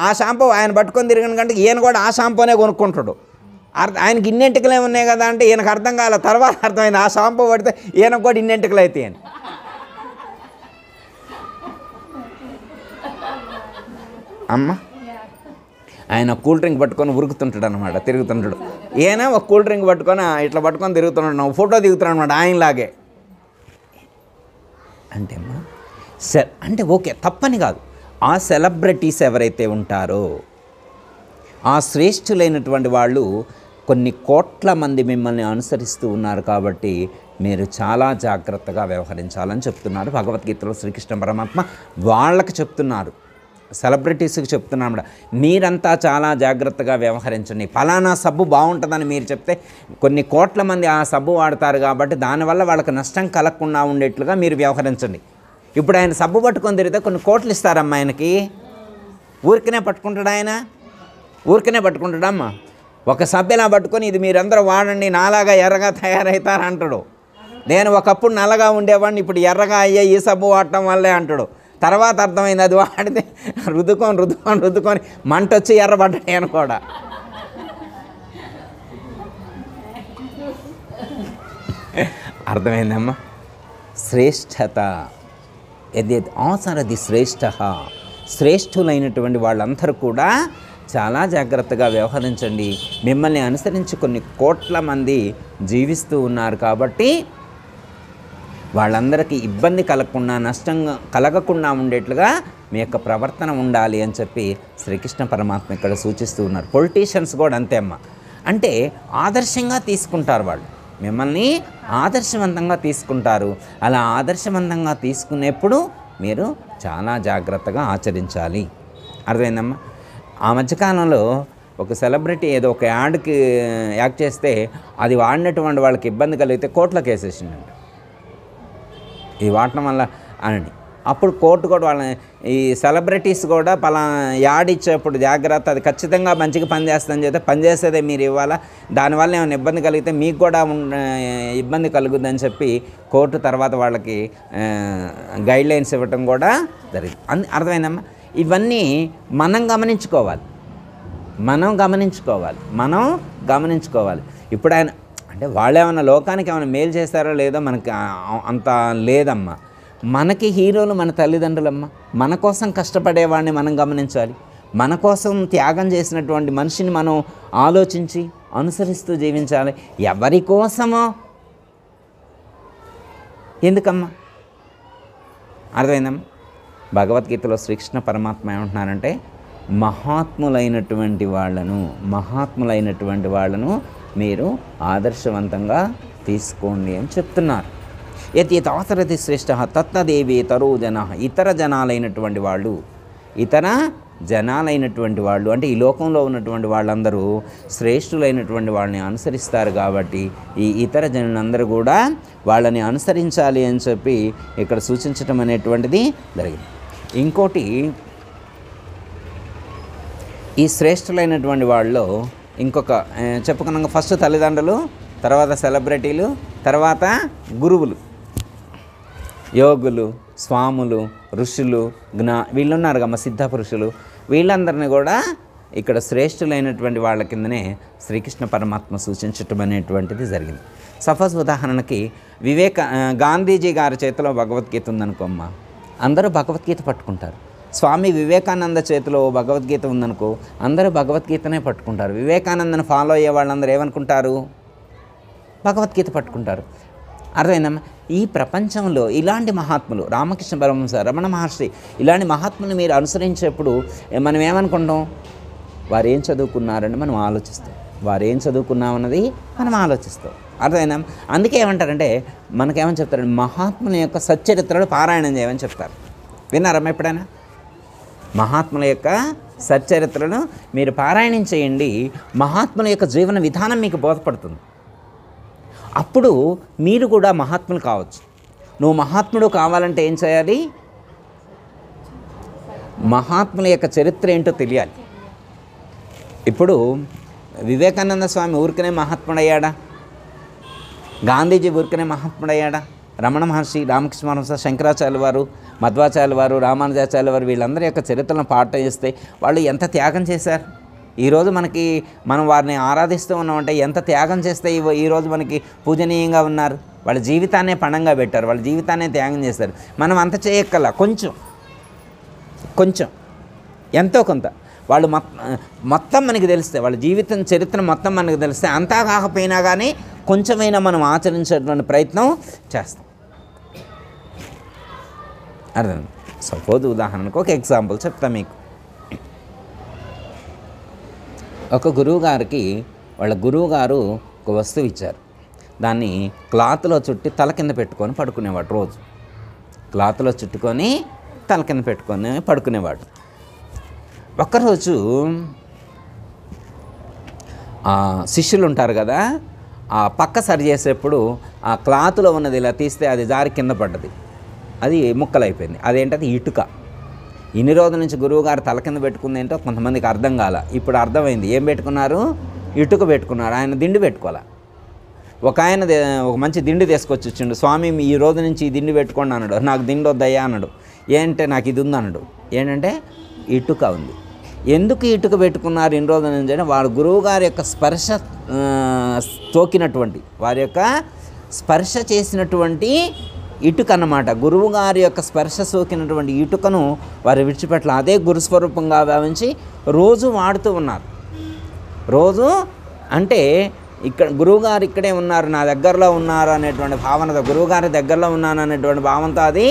ఆ షాంపూ ఆయన పట్టుకొని తిరిగిన కంటే ఈయన కూడా ఆ షాంపూనే కొనుక్కుంటాడు. ఆయనకి ఇన్నెంటికలే ఉన్నాయి కదా అంటే ఈయనకు అర్థం కాలే. తర్వాత అర్థమైంది ఆ షాంపూ పడితే ఈయనకు కూడా ఇన్నెంటికలు అవుతాయి అని. అమ్మ ఆయన కూల్ డ్రింక్ పట్టుకొని ఉరుకుతుంటాడు అనమాట, తిరుగుతుంటాడు. ఈయన ఒక కూల్ డ్రింక్ పట్టుకొని ఇట్లా పట్టుకొని తిరుగుతున్నాడు, ఫోటో దిగుతున్నాడు అనమాట ఆయనలాగే. అంటే అమ్మా అంటే ఓకే, తప్పని కాదు. ఆ సెలబ్రిటీస్ ఎవరైతే ఉంటారో ఆ శ్రేష్ఠులైనటువంటి వాళ్ళు కొన్ని కోట్ల మంది మిమ్మల్ని అనుసరిస్తూ ఉన్నారు కాబట్టి మీరు చాలా జాగ్రత్తగా వ్యవహరించాలని చెప్తున్నారు భగవద్గీతలో శ్రీకృష్ణ పరమాత్మ. వాళ్ళకి చెప్తున్నారు, సెలబ్రిటీస్కి చెప్తున్నాం, మీరంతా చాలా జాగ్రత్తగా వ్యవహరించండి. ఫలానా సబ్బు బాగుంటుందని మీరు చెప్తే కొన్ని కోట్ల మంది ఆ సబ్బు వాడతారు కాబట్టి దానివల్ల వాళ్ళకి నష్టం కలగకుండా ఉండేట్లుగా మీరు వ్యవహరించండి. ఇప్పుడు ఆయన సబ్బు పట్టుకొని తిరిగితే కొన్ని కోట్లు ఇస్తారమ్మా ఆయనకి. ఊరికనే పట్టుకుంటాడమ్మా. ఒక సబ్బు ఇలా పట్టుకొని ఇది మీరందరూ వాడండి, నాలాగా ఎర్రగా తయారవుతారంటాడు. నేను ఒకప్పుడు నల్లగా ఉండేవాడిని, ఇప్పుడు ఎర్రగా అయ్యే ఈ సబ్బు వాడటం వల్లే అంటాడు. తర్వాత అర్థమైంది అది వాడితే రుద్దుకొని మంట వచ్చి ఎర్రబడ్డాయి అని కూడా. అర్థమైందమ్మా? శ్రేష్టత ఎదేది ఆసరది శ్రేష్ఠ. శ్రేష్ఠులైనటువంటి వాళ్ళందరూ కూడా చాలా జాగ్రత్తగా వ్యవహరించండి. మిమ్మల్ని అనుసరించి కొన్ని కోట్ల మంది జీవిస్తూ ఉన్నారు కాబట్టి వాళ్ళందరికీ ఇబ్బంది కలగకుండా, నష్టం కలగకుండా ఉండేట్లుగా మీ యొక్క ప్రవర్తన ఉండాలి అని చెప్పి శ్రీకృష్ణ పరమాత్మ ఇక్కడ సూచిస్తూ ఉన్నారు. పొలిటీషియన్స్ కూడా అంతే అమ్మ. అంటే ఆదర్శంగా తీసుకుంటారు, వాళ్ళు మిమ్మల్ని ఆదర్శవంతంగా తీసుకుంటారు. అలా ఆదర్శవంతంగా తీసుకునేప్పుడు మీరు చాలా జాగ్రత్తగా ఆచరించాలి. అర్థమైందమ్మా? ఆ మధ్యకాలంలో ఒక సెలబ్రిటీ ఏదో ఒక యాక్ట్ చేస్తే అది వాడినటువంటి వాళ్ళకి ఇబ్బంది కలిగితే కోర్టులో కేసేసిందండి. ఇది వాడటం వల్ల అని అప్పుడు కోర్టు కూడా వాళ్ళని, ఈ సెలబ్రిటీస్ కూడా యాడ్ ఇచ్చేప్పుడు జాగ్రత్త, అది ఖచ్చితంగా మంచిగా పనిచేస్తుందని చెప్తే పనిచేసేదే మీరు ఇవ్వాలా, దానివల్ల ఏమైనా ఇబ్బంది కలిగితే మీకు కూడా ఇబ్బంది కలుగుద్దని చెప్పి కోర్టు తర్వాత వాళ్ళకి గైడ్లైన్స్ ఇవ్వటం కూడా జరిగింది. అర్థమైందమ్మా? ఇవన్నీ మనం గమనించుకోవాలి. ఇప్పుడు ఆయన అంటే వాళ్ళు ఏమైనా లోకానికి ఏమైనా మేలు చేస్తారో లేదో మనకి అంత లేదమ్మా. మనకి హీరోలు మన తల్లిదండ్రులమ్మ. మన కోసం కష్టపడేవాడిని మనం గమనించాలి. మన కోసం త్యాగం చేసినటువంటి మనిషిని మనం ఆలోచించి అనుసరిస్తూ జీవించాలి. ఎవరి కోసమో ఎందుకమ్మా? అర్థమైందమ్మా? భగవద్గీతలో శ్రీకృష్ణ పరమాత్మ ఏమంటున్నారంటే మహాత్ములైనటువంటి వాళ్ళను మీరు ఆదర్శవంతంగా తీసుకోండి అని చెప్తున్నారు. యత్ ఆసరతి శ్రేష్ఠ తత్తదేవేతరో జన. ఇతర జనాలైనటువంటి వాళ్ళు అంటే ఈ లోకంలో ఉన్నటువంటి వాళ్ళందరూ శ్రేష్ఠులైనటువంటి వాళ్ళని అనుసరిస్తారు కాబట్టి ఈ ఇతర జనులందరూ కూడా వాళ్ళని అనుసరించాలి అని చెప్పి ఇక్కడ సూచించటం అనేటువంటిది జరిగింది. ఇంకోటి ఈ శ్రేష్ఠులైనటువంటి వాళ్ళలో ఇంకొక చెప్పుకున్నాక ఫస్ట్ తల్లిదండ్రులు, తర్వాత సెలబ్రిటీలు, తర్వాత గురువులు, యోగులు, స్వాములు, ఋషులు, వీళ్ళున్నారు కమ్మ సిద్ధ పురుషులు. వీళ్ళందరినీ కూడా ఇక్కడ శ్రేష్ఠులైనటువంటి వాళ్ళ కిందనే శ్రీకృష్ణ పరమాత్మ సూచించటం అనేటువంటిది జరిగింది. సపోజ్ ఉదాహరణకి గాంధీజీ గారి చేతిలో భగవద్గీత ఉందనుకోమ్మ, అందరూ భగవద్గీత పట్టుకుంటారు. స్వామి వివేకానంద చేతిలో భగవద్గీత ఉందనుకో, అందరూ భగవద్గీతనే పట్టుకుంటారు. వివేకానందను ఫాలో అయ్యే వాళ్ళందరూ ఏమనుకుంటారు? భగవద్గీత పట్టుకుంటారు. అర్థమైందమ్మా? ఈ ప్రపంచంలో ఇలాంటి మహాత్ములు, రామకృష్ణ పరమహంస, రమణ మహర్షి, ఇలాంటి మహాత్ములు మీరు అనుసరించేప్పుడు మనం ఏమనుకుంటాం? వారు ఏం చదువుకున్నారని మనం ఆలోచిస్తాం. వారు ఏం చదువుకున్నామన్నది మనం ఆలోచిస్తాం. అర్థమైందా? అందుకే ఏమంటారంటే మనకేమని చెప్తారంటే మహాత్ముల యొక్క సచ్చరిత్రలు పారాయణం చేయమని చెప్తారు. విన్నారమ్మా ఎప్పుడైనా? మహాత్ముల యొక్క సచ్చరిత్రను మీరు పారాయణం చేయండి. మహాత్ముల యొక్క జీవన విధానం మీకు బోధపడుతుంది. అప్పుడు మీరు కూడా మహాత్ములు కావచ్చు. నువ్వు మహాత్ముడు కావాలంటే ఏం చేయాలి? మహాత్ముల యొక్క చరిత్ర ఏంటో తెలియాలి. ఇప్పుడు వివేకానంద స్వామి ఊరికనే మహాత్ముడయ్యాడా? గాంధీజీ ఊరికనే మహాత్ముడయ్యాడా? రమణ మహర్షి, రామకృష్ణ పరమహంస, శంకరాచార్యుల వారు, మధ్వాచార్యుల వారు, రామానుజాచార్యుల వారు, వీళ్ళందరి యొక్క చరిత్రలను పాఠం చేస్తే వాళ్ళు ఎంత త్యాగం చేశారు. ఈరోజు మనం వారిని ఆరాధిస్తూ ఉన్నామంటే ఎంత త్యాగం చేస్తే ఈరోజు మనకి పూజనీయంగా ఉన్నారు. వాళ్ళ జీవితాన్నే పణంగా పెట్టారు, వాళ్ళ జీవితాన్నే త్యాగం చేశారు. మనం అంత చేయక్కల, కొంచెం ఎంతో కొంత వాళ్ళు మొత్తం మనకి తెలిస్తే, వాళ్ళ జీవితం చరిత్ర మొత్తం మనకు తెలిస్తే, అంతా కాకపోయినా కానీ కొంచెమైనా మనం ఆచరించేటువంటి ప్రయత్నం చేస్తాం. అర్థం? సపోజ్ ఉదాహరణకు ఒక ఎగ్జాంపుల్ చెప్తా మీకు. ఒక గురువుగారికి వాళ్ళ గురువుగారు ఒక వస్తువు ఇచ్చారు. దాన్ని క్లాత్లో చుట్టి తల కింద పెట్టుకొని పడుకునేవాడు. రోజు క్లాత్లో చుట్టుకొని తల కింద పెట్టుకొని పడుకునేవాడు. ఒక్కరోజు శిష్యులు ఉంటారు కదా, ఆ పక్క సరి చేసేప్పుడు ఆ క్లాత్లో ఉన్నది ఇలా తీస్తే అది జారి కింద పడ్డది. అది ముక్కలైపోయింది. అదేంటది? ఇటుక. ఇన్ని రోజుల నుంచి గురువుగారు తల కింద పెట్టుకుంది ఏంటో కొంతమందికి అర్థం కాల. ఇప్పుడు అర్థమైంది. ఏం పెట్టుకున్నారు? ఇటుక పెట్టుకున్నారు. ఆయన దిండు పెట్టుకోవాలి. ఒక మంచి దిండు తీసుకొచ్చి ఇచ్చిండు. స్వామి ఈ రోజు నుంచి ఈ దిండు పెట్టుకోండి అన్నాడు. నాకు దిండు వద్దయ్యా అన్నాడు. ఏంటంటే నాకు ఇది ఉంది అన్నాడు. ఏంటంటే ఇటుక ఉంది. ఎందుకు ఇటుక పెట్టుకున్నారు ఇన్ని రోజుల నుంచి అంటే వాడు గురువుగారి యొక్క స్పర్శ తోకినటువంటి, వారి యొక్క స్పర్శ చేసినటువంటి ఇటుక అన్నమాట. గురువు గారి యొక్క స్పర్శ సోకినటువంటి ఇటుకను వారు విడిచిపెట్టాలి. అదే గురుస్వరూపంగా భావించి రోజు వాడుతూ ఉన్నారు. రోజు అంటే ఇక్కడ గురువుగారు ఇక్కడే ఉన్నారు, నా దగ్గరలో ఉన్నారు అనేటువంటి భావనతో, గురువుగారి దగ్గరలో ఉన్నాను అనేటువంటి భావంతో అది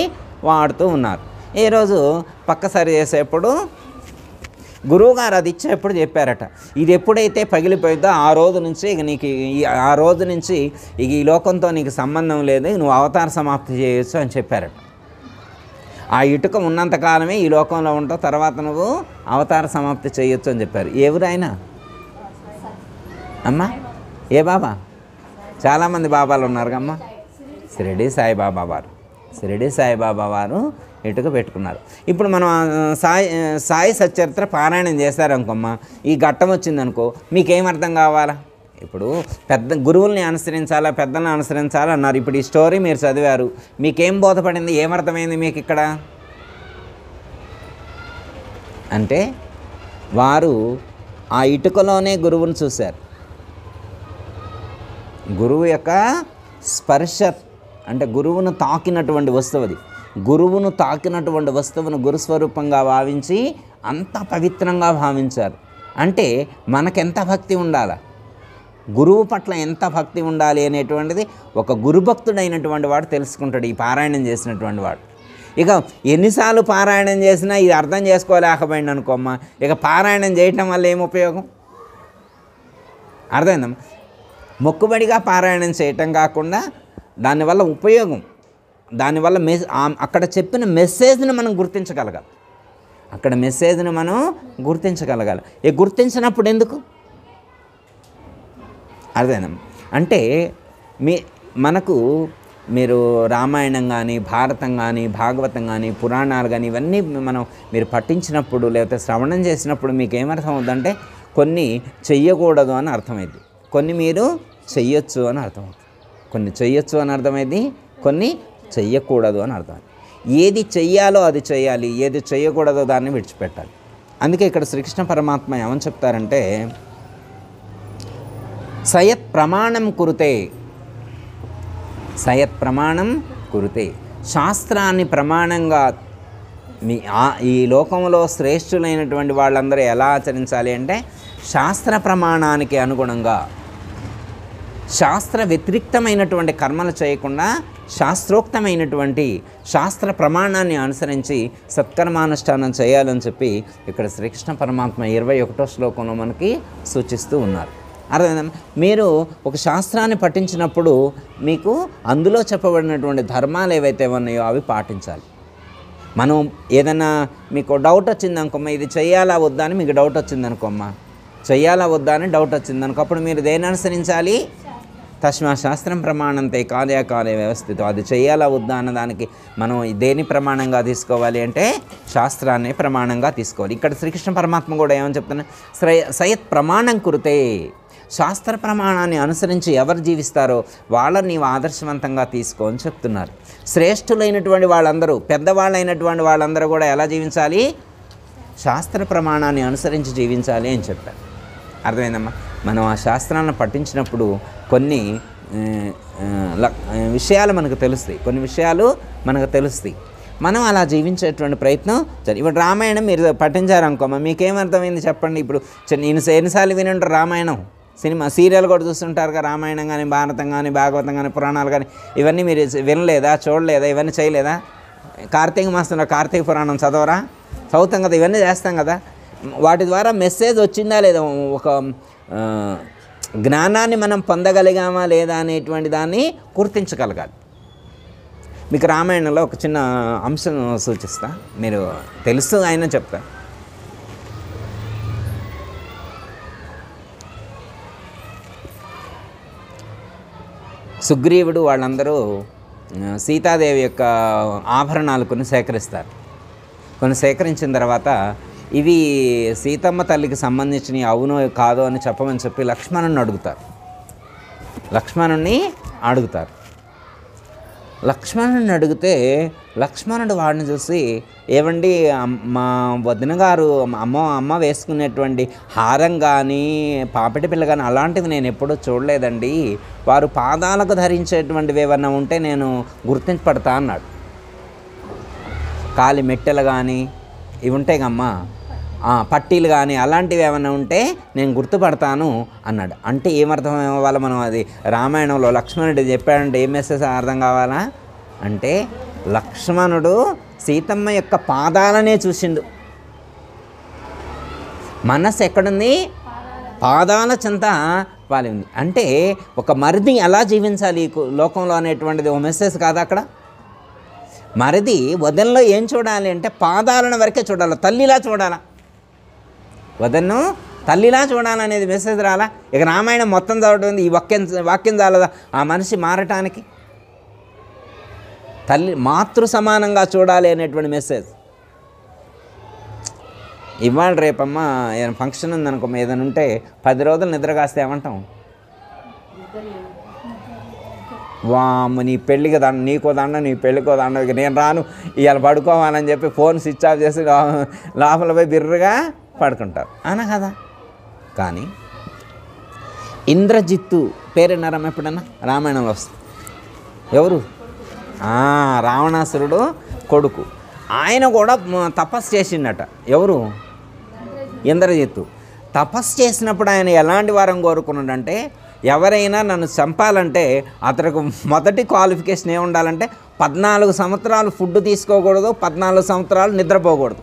వాడుతూ ఉన్నారు. ఏ రోజు పక్క సరి చేసేప్పుడు గురువుగారు అది ఇచ్చేప్పుడు చెప్పారట, ఇది ఎప్పుడైతే పగిలిపోయిందో ఆ రోజు నుంచి ఇక నీకు ఇక ఈ లోకంతో నీకు సంబంధం లేదు, నువ్వు అవతార సమాప్తి చేయొచ్చు అని చెప్పారట. ఆ ఇటుక ఉన్నంతకాలమే ఈ లోకంలో ఉంటావు, తర్వాత నువ్వు అవతార సమాప్తి చేయొచ్చు అని చెప్పారు. ఎవరైనా అమ్మా? ఏ బాబా? చాలామంది బాబాలు ఉన్నారు కమ్మా. షిరిడి సాయిబాబా వారు ఇటుక పెట్టుకున్నారు. ఇప్పుడు మనం సాయి సచ్చరిత్ర పారాయణం చేశారనుకోమ్మా, ఈ ఘట్టం వచ్చిందనుకో, మీకేం అర్థం కావాలా? ఇప్పుడు పెద్ద గురువుల్ని అనుసరించాలా, పెద్దల్ని అనుసరించాలా అన్నారు. ఇప్పుడు ఈ స్టోరీ మీరు చదివారు, మీకేం బోధపడింది? ఏమర్థమైంది మీకు ఇక్కడ? అంటే వారు ఆ ఇటుకలోనే గురువుని చూశారు. గురువు యొక్క స్పర్శ అంటే గురువును తాకినటువంటి వస్తువు అది. గురువును తాకినటువంటి వస్తువును గురుస్వరూపంగా భావించి అంత పవిత్రంగా భావించారు. అంటే మనకెంత భక్తి ఉండాలా, గురువు పట్ల ఎంత భక్తి ఉండాలి అనేటువంటిది ఒక గురుభక్తుడైనటువంటి వాడు తెలుసుకుంటాడు, ఈ పారాయణం చేసినటువంటి వాడు. ఇక ఎన్నిసార్లు పారాయణం చేసినా ఇది అర్థం చేసుకోలేకపోయింది అనుకోమ్మా, ఇక పారాయణం చేయటం వల్ల ఏం ఉపయోగం? అర్థమైందమ్మా? మొక్కుబడిగా పారాయణం చేయటం కాకుండా దానివల్ల ఉపయోగం, దానివల్ల అక్కడ చెప్పిన మెసేజ్ని మనం గుర్తించగలగాలి. గుర్తించినప్పుడు ఎందుకు? అర్థమైందమ్మా? అంటే మనకు మీరు రామాయణం కానీ, భారతం కానీ, భాగవతం కానీ, పురాణాలు కానీ ఇవన్నీ మీరు పఠించినప్పుడు లేకపోతే శ్రవణం చేసినప్పుడు మీకు ఏమర్థం అవుతుందంటే కొన్ని చెయ్యకూడదు అని అర్థమైంది, కొన్ని మీరు చెయ్యొచ్చు అని అర్థమవుతుంది. కొన్ని చెయ్యొచ్చు అని అర్థమైంది, కొన్ని చెయ్యకూడదు అని అర్థమైంది. ఏది చెయ్యాలో అది చేయాలి, ఏది చేయకూడదో దాన్ని విడిచిపెట్టాలి. అందుకే ఇక్కడ శ్రీకృష్ణ పరమాత్మ ఏమని చెప్తారంటే సయత్ ప్రమాణం కురుతే, సయత్ ప్రమాణం కురుతే. శాస్త్రాన్ని ప్రమాణంగా ఈ లోకంలో శ్రేష్ఠులైనటువంటి వాళ్ళందరూ ఎలా ఆచరించాలి అంటే శాస్త్ర ప్రమాణానికి అనుగుణంగా, శాస్త్ర వ్యతిరిక్తమైనటువంటి కర్మలు చేయకుండా శాస్త్రోక్తమైనటువంటి శాస్త్ర ప్రమాణాన్ని అనుసరించి సత్కర్మానుష్ఠానం చేయాలని చెప్పి ఇక్కడ శ్రీకృష్ణ పరమాత్మ 21వ శ్లోకంలో మనకి సూచిస్తూ ఉన్నారు. అర్థమైందా? మీరు ఒక శాస్త్రాన్ని పఠించినప్పుడు మీకు అందులో చెప్పబడినటువంటి ధర్మాలు ఏవైతే ఉన్నాయో అవి పాటించాలి. మనం ఏదైనా మీకు డౌట్ వచ్చిందనుకోమ్మా, ఇది చెయ్యాలా వద్దా అని మీకు డౌట్ వచ్చిందనుకోమ్మా, చెయ్యాలా వద్దా అని డౌట్ వచ్చిందనుకో, అప్పుడు మీరు దేన్ని అనుసరించాలి? తస్మా శాస్త్రం ప్రమాణంతే కార్యకార్య వ్యవస్థితం. అది చేయాలా వద్దా అన్నదానికి మనం దేని ప్రమాణంగా తీసుకోవాలి అంటే శాస్త్రాన్ని ప్రమాణంగా తీసుకోవాలి. ఇక్కడ శ్రీకృష్ణ పరమాత్మ కూడా ఏమని చెప్తున్నా, సయత్ ప్రమాణం కురితే, శాస్త్ర ప్రమాణాన్ని అనుసరించి ఎవరు జీవిస్తారో వాళ్ళని నీవు ఆదర్శవంతంగా తీసుకో అని చెప్తున్నారు. శ్రేష్ఠులైనటువంటి వాళ్ళందరూ, పెద్దవాళ్ళైనటువంటి వాళ్ళందరూ కూడా ఎలా జీవించాలి? శాస్త్ర ప్రమాణాన్ని అనుసరించి జీవించాలి అని చెప్పారు. అర్థమైందమ్మా? మనం ఆ శాస్త్రాలను పఠించినప్పుడు కొన్ని విషయాలు మనకు తెలుస్తాయి, కొన్ని విషయాలు మనకు తెలుస్తాయి. మనం అలా జీవించేటువంటి ప్రయత్నం చేయాలి. ఇప్పుడు రామాయణం మీరు పఠించారనుకోమా, మీకేమర్థమైంది చెప్పండి? ఇప్పుడు ఎన్నిసార్లు వినంటారు రామాయణం? సినిమా సీరియల్ కూడా చూస్తుంటారుగా, రామాయణం కానీ, భారతం కానీ, భాగవతం కానీ, పురాణాలు కానీ, ఇవన్నీ మీరు వినలేదా, చూడలేదా, ఇవన్నీ చేయలేదా? కార్తీక మాసంలో కార్తీక పురాణం చదవరా? చదువుతాం కదా, ఇవన్నీ చేస్తాం కదా. వాటి ద్వారా మెసేజ్ వచ్చిందా లేదా, ఒక జ్ఞానాన్ని మనం పొందగలిగామా లేదా అనేటువంటి దాన్ని గుర్తించగలగాలి. మీకు రామాయణంలో ఒక చిన్న అంశం సూచిస్తా, మీరు తెలుసు అయినా చెప్తా. సుగ్రీవుడు వాళ్ళందరూ సీతాదేవి యొక్క ఆభరణాలు కొన్ని సేకరిస్తారు. కొన్ని సేకరించిన తర్వాత ఇవి సీతమ్మ తల్లికి సంబంధించినవి అవునో కాదో అని చెప్పమని చెప్పి లక్ష్మణుని అడుగుతారు. లక్ష్మణుని అడిగితే లక్ష్మణుడు వాడిని చూసి, ఏవండి మా వదిన గారు అమ్మ వేసుకునేటువంటి హారం కానీ, పాపిటి పిల్ల కానీ అలాంటివి నేను ఎప్పుడూ చూడలేదండి, వారు పాదాలకు ధరించేటువంటివి ఏమన్నా ఉంటే నేను గుర్తించబడతా అన్నాడు. కాలి మెట్టెలు కానీ ఇవి ఉంటాయి కమ్మా, పట్టీలు కానీ అలాంటివి ఏమైనా ఉంటే నేను గుర్తుపడతాను అన్నాడు. అంటే ఏమర్థం అవ్వాలి? మనం అది రామాయణంలో లక్ష్మణుడు చెప్పాడంటే ఏం మెసేజ్ అర్థం కావాలా అంటే, లక్ష్మణుడు సీతమ్మ యొక్క పాదాలనే చూసిండు. మనస్సు ఎక్కడుంది? పాదాల చెంత వాలి ఉంది. అంటే ఒక మరిది ఎలా జీవించాలి లోకంలో అనేటువంటిది ఒక మెసేజ్ కాదా అక్కడ? మరిది వదనలో ఏం చూడాలి అంటే పాదాలను వరకే చూడాలి, తల్లిలా చూడాలా, వదన్ను తల్లిలా చూడాలనేది మెసేజ్ రాలా. ఇక రామాయణం మొత్తం చదవడం ఈ వాక్యం చాలదా ఆ మనిషి మారటానికి? తల్లి మాతృ సమానంగా చూడాలి అనేటువంటి మెసేజ్. ఇవాళ రేపమ్మ ఏదైనా ఫంక్షన్ ఉందనుకో, ఏదైనా ఉంటే 10 రోజులు నిద్ర కాస్తే ఏమంటాం? వామ్మ నీ పెళ్ళికి దండ, నీకో దండ, నీ పెళ్ళికో దండ, ఇక నేను రాను ఇవాళ పడుకోవాలని చెప్పి ఫోన్ స్విచ్ ఆఫ్ చేసి లోపల పోయి బిర్రగా పడుకుంటారు అనా కదా. కానీ ఇంద్రజిత్తు పేరున్నారమ్మ ఎప్పుడన్నా? రామాయణంలో వస్తుంది. ఎవరు? రావణాసురుడు కొడుకు. ఆయన కూడా తపస్సు చేసిండట. ఎవరు? ఇంద్రజిత్తు. తపస్సు చేసినప్పుడు ఆయన ఎలాంటి వారం కోరుకున్నాడంటే, ఎవరైనా నన్ను చంపాలంటే అతనికి మొదటి క్వాలిఫికేషన్ ఏముండాలంటే 14 సంవత్సరాలు ఫుడ్ తీసుకోకూడదు, 14 సంవత్సరాలు నిద్రపోకూడదు.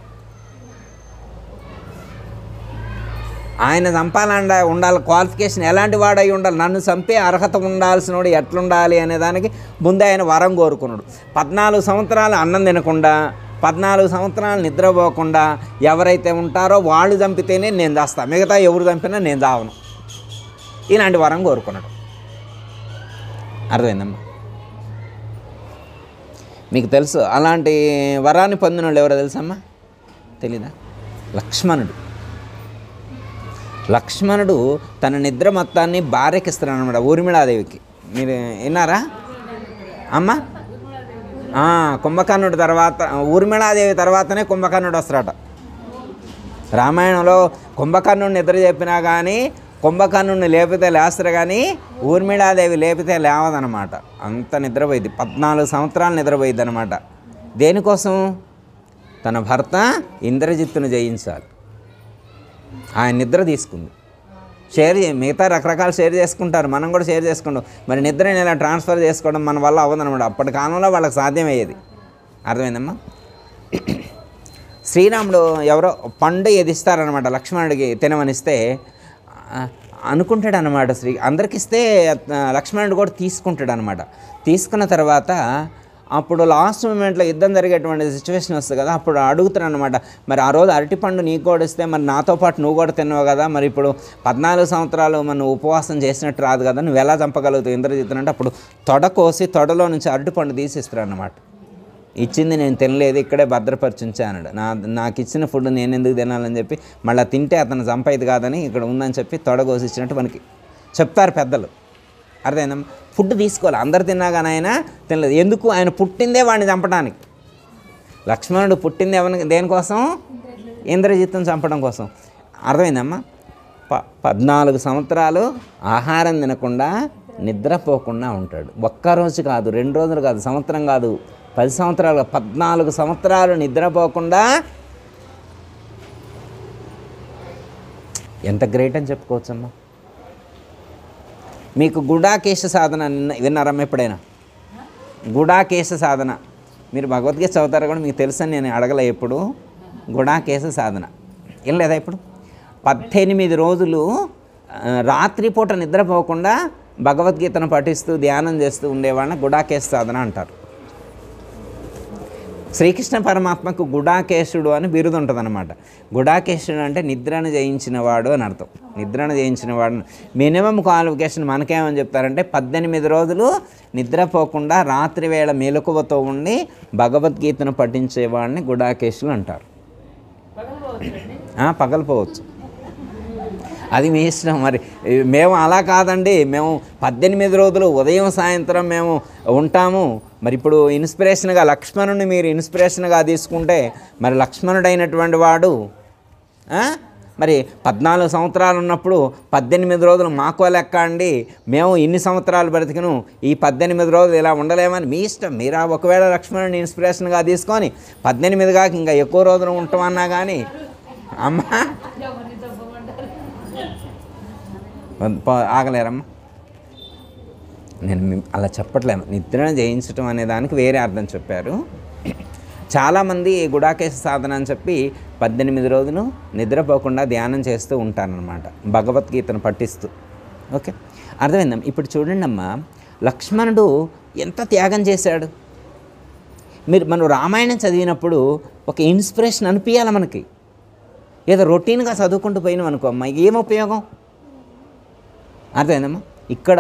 ఆయన చంపాలంటే ఉండాలి క్వాలిఫికేషన్ ఎలాంటి వాడై ఉండాలి, నన్ను చంపే అర్హత ఉండాల్సిన వాడు ఎట్లుండాలి అనే దానికి ముందే ఆయన వరం కోరుకున్నాడు. 14 సంవత్సరాలు అన్నం తినకుండా, 14 సంవత్సరాలు నిద్రపోకుండా ఎవరైతే ఉంటారో వాళ్ళు చంపితేనే నేను చేస్తాను, మిగతా ఎవరు చంపినా నేను చావను, ఇలాంటి వరం కోరుకున్నాడు. అర్థమైందమ్మా? మీకు తెలుసు అలాంటి వరాన్ని పొందిన వాళ్ళు ఎవరో తెలుసమ్మా? తెలీదా? లక్ష్మణుడు తన నిద్ర మొత్తాన్ని భార్యకి ఇస్తున్నాడు అనమాట, ఊర్మిళాదేవికి. మీరు విన్నారా అమ్మ? కుంభకర్ణుడు తర్వాత, ఊర్మిళాదేవి తర్వాతనే కుంభకర్ణుడు వస్తాడట. రామాయణంలో కుంభకర్ణుడిని నిద్ర చెప్పినా కానీ, కుంభకర్ణుడిని లేపితే లేస్తారు కానీ ఊర్మిళాదేవి లేపితే లేవదనమాట. అంత నిద్రపోయింది, 14 సంవత్సరాలు నిద్రపోయింది అనమాట. దేనికోసం? తన భర్త ఇంద్రజిత్తును జయించాలి. ఆయన నిద్ర తీసుకుంది. మిగతా రకరకాల షేర్ చేసుకుంటారు, మనం కూడా షేర్ చేసుకుంటాం. మరి నిద్రని ఇలా ట్రాన్స్ఫర్ చేసుకోవడం మన వల్ల అవ్వదనమాట. అప్పటి కాలంలో వాళ్ళకి సాధ్యమయ్యేది. అర్థమైందమ్మా? శ్రీరాముడు ఎవరో పండు ఎదిస్తారనమాట లక్ష్మణుడికి తినమనిస్తే, అనుకుంటాడు అనమాట. అందరికి ఇస్తే లక్ష్మణుడు కూడా తీసుకుంటాడు అనమాట. తీసుకున్న తర్వాత అప్పుడు లాస్ట్ మూమెంట్లో యుద్ధం జరిగేటువంటి సిచ్యువేషన్ వస్తుంది కదా, అప్పుడు అడుగుతాను అనమాట, మరి ఆ రోజు అరటిపండు నీకు కూడా ఇస్తే మరి నాతో పాటు నువ్వు కూడా తిన్నావు కదా, మరి ఇప్పుడు 14 సంవత్సరాలు మనం ఉపవాసం చేసినట్టు రాదు కదా, నువ్వు ఎలా చంపగలుగుతావు ఇంద్రజిత్తుని అంటే, అప్పుడు తొడ కోసి తొడలో నుంచి అరటిపండు తీసిస్తాడు అన్నమాట. ఇచ్చింది నేను తినలేదు, ఇక్కడే భద్రపరిచుంచా అన్నాడు. నాకు ఇచ్చిన ఫుడ్ నేను ఎందుకు తినాలని చెప్పి, మళ్ళీ తింటే అతను చంపేది కాదని ఇక్కడ ఉందని చెప్పి తొడ కోసి ఇచ్చినట్టు మనకి చెప్తారు పెద్దలు. అర్థమైందమ్మా? ఫుడ్ తీసుకోవాలి, అందరు తిన్నా కానీ ఆయన తినలేదు. ఎందుకు? ఆయన పుట్టిందే వాడిని చంపడానికి. లక్ష్మణుడు పుట్టింది దేనికోసం? ఇంద్రజిత్తును చంపడం కోసం. అర్థమైందమ్మా? 14 సంవత్సరాలు ఆహారం తినకుండా నిద్రపోకుండా ఉంటాడు. ఒక్కరోజు కాదు, 2 రోజులు కాదు, సంవత్సరం కాదు, 10 సంవత్సరాలు, 14 సంవత్సరాలు నిద్రపోకుండా. ఎంత గ్రేట్ అని చెప్పుకోవచ్చమ్మా. మీకు గుడాకేశ సాధన విన్నారమ్మా ఎప్పుడైనా? గుడాకేశ సాధన మీరు భగవద్గీత చదువుతారు కూడా, మీకు తెలుసని నేను అడగలే ఎప్పుడు. గుడాకేశ సాధన ఏం లేదా? ఇప్పుడు 18 రోజులు రాత్రిపూట నిద్రపోకుండా భగవద్గీతను పఠిస్తూ ధ్యానం చేస్తూ ఉండేవాళ్ళని గుడాకేశ సాధన అంటారు. శ్రీకృష్ణ పరమాత్మకు గుడాకేశుడు అని బిరుదు ఉంటుంది అనమాట. గుడాకేశుడు అంటే నిద్రను జయించినవాడు అని అర్థం. నిద్రను జయించినవాడు. మినిమం క్వాలిఫికేషన్ మనకేమని చెప్తారంటే 18 రోజులు నిద్రపోకుండా రాత్రి వేళ మెలకువతో ఉండి భగవద్గీతను పఠించేవాడిని గుడాకేశుడు అంటారు. పగలిపోవచ్చు, అది మీ ఇష్టం. మరి మేము అలా కాదండి, మేము 18 రోజులు ఉదయం సాయంత్రం మేము ఉంటాము. మరి ఇప్పుడు ఇన్స్పిరేషన్గా లక్ష్మణుని మీరు ఇన్స్పిరేషన్గా తీసుకుంటే, మరి లక్ష్మణుడైనటువంటి వాడు మరి 14 సంవత్సరాలు ఉన్నప్పుడు 18 రోజులు మాకో లెక్క అండి, మేము ఇన్ని సంవత్సరాలు బ్రతికను, ఈ 18 రోజులు ఇలా ఉండలేమని మీ ఇష్టం. మీరు ఒకవేళ లక్ష్మణుని ఇన్స్పిరేషన్గా తీసుకొని 18 కాక ఇంకా ఎక్కువ రోజులు ఉంటామన్నా కానీ అమ్మా ఆగలేరమ్మా. నేను అలా చెప్పట్లేము. నిద్రను జయించటం అనే దానికి వేరే అర్థం చెప్పారు. చాలామంది గుడాకేశ సాధన అని చెప్పి 18 రోజులు నిద్రపోకుండా ధ్యానం చేస్తూ ఉంటారనమాట, భగవద్గీతను పఠిస్తూ. ఓకే, అర్థమైందమ్మా. ఇప్పుడు చూడండి అమ్మా, లక్ష్మణుడు ఎంత త్యాగం చేశాడు. మనం రామాయణం చదివినప్పుడు ఒక ఇన్స్పిరేషన్ అనిపించాలి మనకి. ఏదో రొటీన్గా చదువుకుంటూ పోయినాం అనుకో అమ్మా, ఏం ఉపయోగం? అర్థమైందమ్మా. ఇక్కడ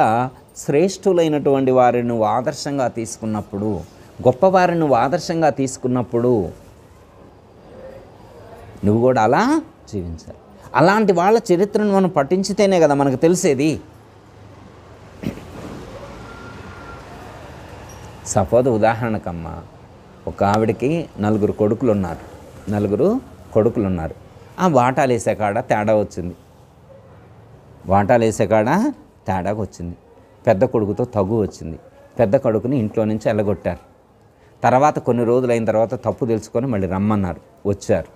శ్రేష్ఠులైనటువంటి వారిని నువ్వు ఆదర్శంగా తీసుకున్నప్పుడు, గొప్పవారిని నువ్వు ఆదర్శంగా తీసుకున్నప్పుడు నువ్వు కూడా అలా జీవించాలి. అలాంటి వాళ్ళ చరిత్రను మనం పఠించితేనే కదా మనకు తెలిసేది. సపోజ్ ఉదాహరణకమ్మా, ఒక ఆవిడకి 4 కొడుకులు ఉన్నారు. ఆ వాటాలు వేసే కాడ తేడా వచ్చింది. తేడాకు వచ్చింది. పెద్ద కొడుకుతో తగు వచ్చింది. పెద్ద కొడుకుని ఇంట్లో నుంచి వెళ్ళగొట్టారు. తర్వాత కొన్ని రోజులు అయిన తర్వాత తప్పు తెలుసుకొని మళ్ళీ రమ్మన్నారు, వచ్చారు.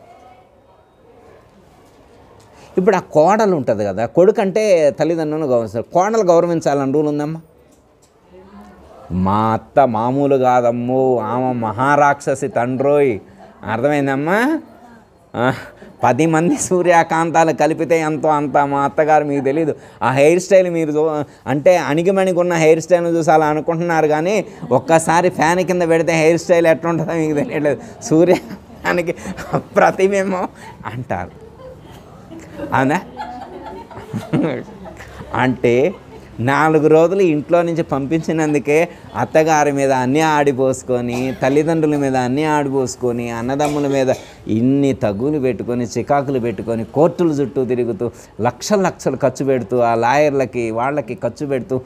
ఇప్పుడు ఆ కోడలు ఉంటుంది కదా, కొడుకు అంటే తల్లిదండ్రులను గౌరవిస్తారు, కోడలు గౌరవించాలని రూల్ ఉందమ్మా. మా అత్త మామూలు కాదమ్మో, ఆమె మహారాక్షసి తండ్రోయ్. అర్థమైందమ్మా? 10 మంది సూర్యకాంతాలు కలిపితే ఎంతో అంత. మా అత్తగారు మీకు తెలీదు. ఆ హెయిర్ స్టైల్ మీరు అంటే అణిగిమణిగి ఉన్న హెయిర్ స్టైల్ని చూసి అలా అనుకుంటున్నారు, కానీ ఒక్కసారి ఫ్యాన్ కింద పెడితే హెయిర్ స్టైల్ ఎట్లుంటుందో మీకు తెలియట్లేదు. సూర్యానికి ప్రతిబింబం అంటారు. అవునా? అంటే 4 రోజులు ఇంట్లో నుంచి పంపించినందుకే అత్తగారి మీద అన్నీ ఆడిపోసుకొని, తల్లిదండ్రుల మీద అన్నీ ఆడిపోసుకొని, అన్నదమ్ముల మీద ఇన్ని తగులు పెట్టుకొని, చికాకులు పెట్టుకొని, కోర్టుల చుట్టూ తిరుగుతూ లక్షలు ఖర్చు పెడుతూ, ఆ లాయర్లకి వాళ్ళకి ఖర్చు పెడుతూ,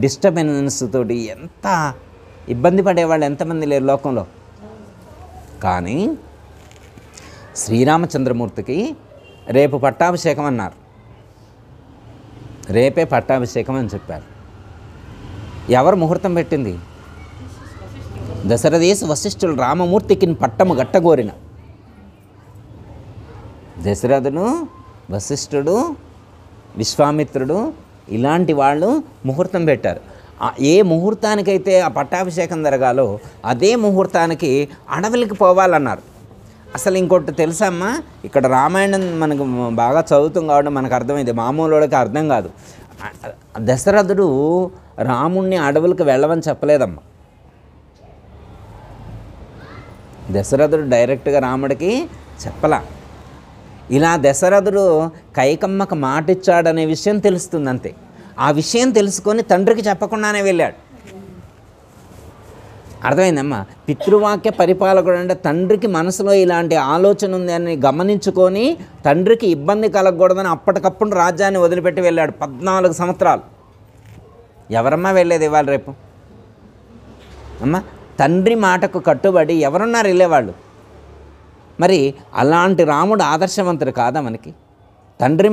డిస్టర్బెన్స్ తోటి ఎంత ఇబ్బంది పడేవాళ్ళు ఎంతమంది లేరు లోకంలో. కానీ శ్రీరామచంద్రమూర్తికి రేపు పట్టాభిషేకం అన్నారు. రేపే పట్టాభిషేకం అని చెప్పారు. ఎవరు ముహూర్తం పెట్టింది? దశరథేశు వశిష్ఠులు రామమూర్తికి పట్టము గట్టగోరిన. దశరథుడు, వశిష్ఠుడు, విశ్వామిత్రుడు ఇలాంటి వాళ్ళు ముహూర్తం పెట్టారు. ఏ ముహూర్తానికైతే ఆ పట్టాభిషేకం జరగాలో అదే ముహూర్తానికి అడవులకి పోవాలన్నారు. అసలు ఇంకోటి తెలుసమ్మా, ఇక్కడ రామాయణం మనకు బాగా చదువుతాం కాబట్టి మనకు అర్థమైంది, మామూలు వాళ్ళకి అర్థం కాదు. దశరథుడు రాముణ్ణి అడవులకు వెళ్ళమని చెప్పలేదమ్మా. దశరథుడు డైరెక్ట్గా రాముడికి చెప్పలా. ఇలా దశరథుడు కైకమ్మకు మాట ఇచ్చాడనే విషయం తెలుస్తుంది అంతే. ఆ విషయం తెలుసుకొని తండ్రికి చెప్పకుండానే వెళ్ళాడు. అర్థమైందమ్మా. పితృవాక్య పరిపాలకుడు అంటే తండ్రికి మనసులో ఇలాంటి ఆలోచన ఉంది అని గమనించుకొని తండ్రికి ఇబ్బంది కలగకూడదని అప్పటికప్పుడు రాజ్యాన్ని వదిలిపెట్టి వెళ్ళాడు. 14 సంవత్సరాలు. ఎవరమ్మా వెళ్ళేది ఇవాళ రేపు? అమ్మ, తండ్రి మాటకు కట్టుబడి ఎవరున్నారు వెళ్ళేవాళ్ళు? మరి అలాంటి రాముడు ఆదర్శవంతుడు కాదా మనకి? తండ్రి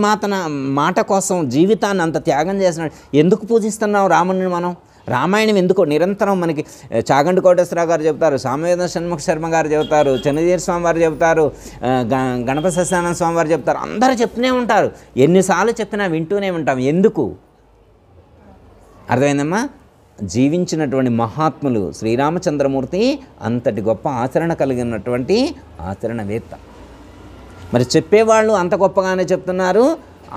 మాట కోసం జీవితాన్ని అంత త్యాగం చేసినాడు. ఎందుకు పూజిస్తున్నాం రాముడిని మనం? రామాయణం ఎందుకో నిరంతరం మనకి చాగంటి కోటేశ్వరరావు గారు చెబుతారు, సామవేద షణ్ముఖ శర్మ గారు చెబుతారు, చంద్రజీర స్వామి వారు చెబుతారు, గణపతి సత్యానంద స్వామి వారు చెప్తారు. అందరూ చెప్తూనే ఉంటారు. ఎన్నిసార్లు చెప్పినా వింటూనే ఉంటాం. ఎందుకు? అర్థమైందమ్మా. జీవించినటువంటి మహాత్ములు శ్రీరామచంద్రమూర్తి అంతటి గొప్ప ఆచరణ కలిగినటువంటి ఆచరణవేత్త. మరి చెప్పేవాళ్ళు అంత గొప్పగానే చెప్తున్నారు.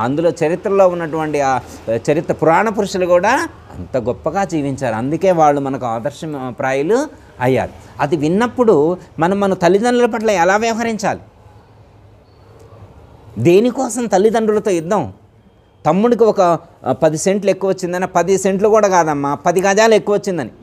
అందులో చరిత్రలో ఉన్నటువంటి ఆ చరిత్ర పురాణ పురుషులు కూడా అంత గొప్పగా జీవించారు. అందుకే వాళ్ళు మనకు ఆదర్శప్రాయులు అయ్యారు. అది విన్నప్పుడు మన తల్లిదండ్రుల పట్ల ఎలా వ్యవహరించాలి? దేనికోసం తల్లిదండ్రులతో యుద్ధం? తమ్ముడికి ఒక 10 సెంట్లు ఎక్కువ వచ్చిందని, 10 సెంట్లు కూడా కాదమ్మా, 10 గజాలు ఎక్కువ వచ్చిందని.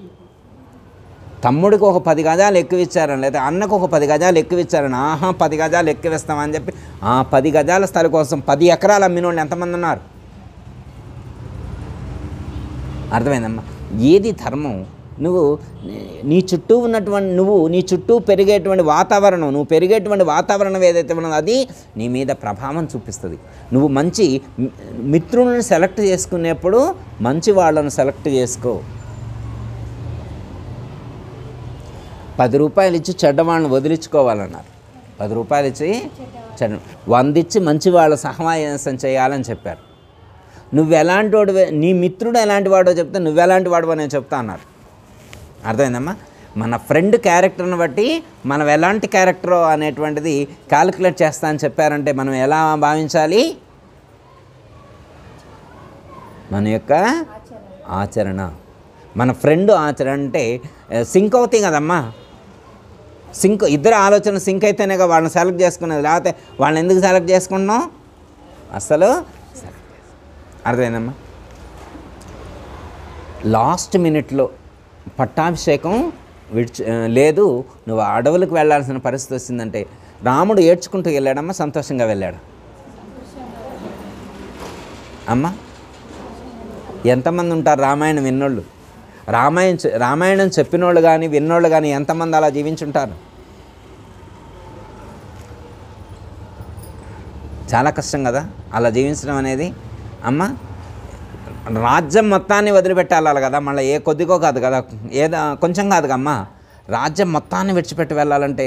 తమ్ముడికి ఒక 10 గజాలు ఎక్కువ ఇచ్చారని, లేదా అన్నకు ఒక 10 గజాలు ఎక్కువ ఇచ్చారని, 10 గజాలు ఎక్కువ ఇస్తామని చెప్పి ఆ 10 గజాల స్థలం కోసం 10 ఎకరాలు అమ్మిన వాళ్ళు ఎంతమంది ఉన్నారు? అర్థమైందమ్మా. ఏది ధర్మం? నీ చుట్టూ ఉన్నటువంటి నీ చుట్టూ పెరిగేటువంటి వాతావరణం, నువ్వు పెరిగేటువంటి వాతావరణం ఏదైతే ఉన్నదో అది నీ మీద ప్రభావం చూపిస్తుంది. నువ్వు మంచి మిత్రులను సెలెక్ట్ చేసుకునేప్పుడు మంచి వాళ్ళను సెలెక్ట్ చేసుకో. 10 రూపాయలు ఇచ్చి చెడ్డవాళ్ళని వదిలించుకోవాలన్నారు. 10 రూపాయలు ఇచ్చి 100 ఇచ్చి మంచి వాళ్ళ సహవాసం చేయాలని చెప్పారు. నువ్వు ఎలాంటి వాడు, నీ మిత్రుడు ఎలాంటి వాడో చెప్తే నువ్వు ఎలాంటి వాడు నేను చెప్తా అన్నారు. అర్థమైందమ్మా. మన ఫ్రెండ్ క్యారెక్టర్ని బట్టి మనం ఎలాంటి క్యారెక్టరో అనేటువంటిది క్యాలిక్యులేట్ చేస్తా అని చెప్పారంటే మనం ఎలా భావించాలి? మన యొక్క ఆచరణ, మన ఫ్రెండ్ ఆచరణ అంటే సింక్ అవుతాయి కదమ్మా. ఇద్దరు ఆలోచన సింక్ అయితేనే వాళ్ళని సెలెక్ట్ చేసుకునేది, లేకపోతే వాళ్ళని ఎందుకు సెలెక్ట్ చేసుకుంటున్నాం? అసలు అర్థమైందమ్మా. లాస్ట్ మినిట్లో పట్టాభిషేకం లేదు, నువ్వు అడవులకు వెళ్ళాల్సిన పరిస్థితి వచ్చిందంటే రాముడు ఏడ్చుకుంటూ వెళ్ళాడమ్మా, సంతోషంగా వెళ్ళాడు అమ్మా? ఎంతమంది ఉంటారు రామాయణం విన్నోళ్ళు? రామాయణం చెప్పినోళ్ళు కానీ విన్నోళ్ళు కానీ ఎంతమంది అలా జీవించుంటారు? చాలా కష్టం కదా అలా జీవించడం అనేది. అమ్మ, రాజ్యం మొత్తాన్ని వదిలిపెట్టాలి కదా, మళ్ళీ ఏ కొద్దిగో కాదు కదా, ఏదో కొంచెం కాదు అమ్మ, రాజ్యం మొత్తాన్ని విడిచిపెట్టి వెళ్ళాలంటే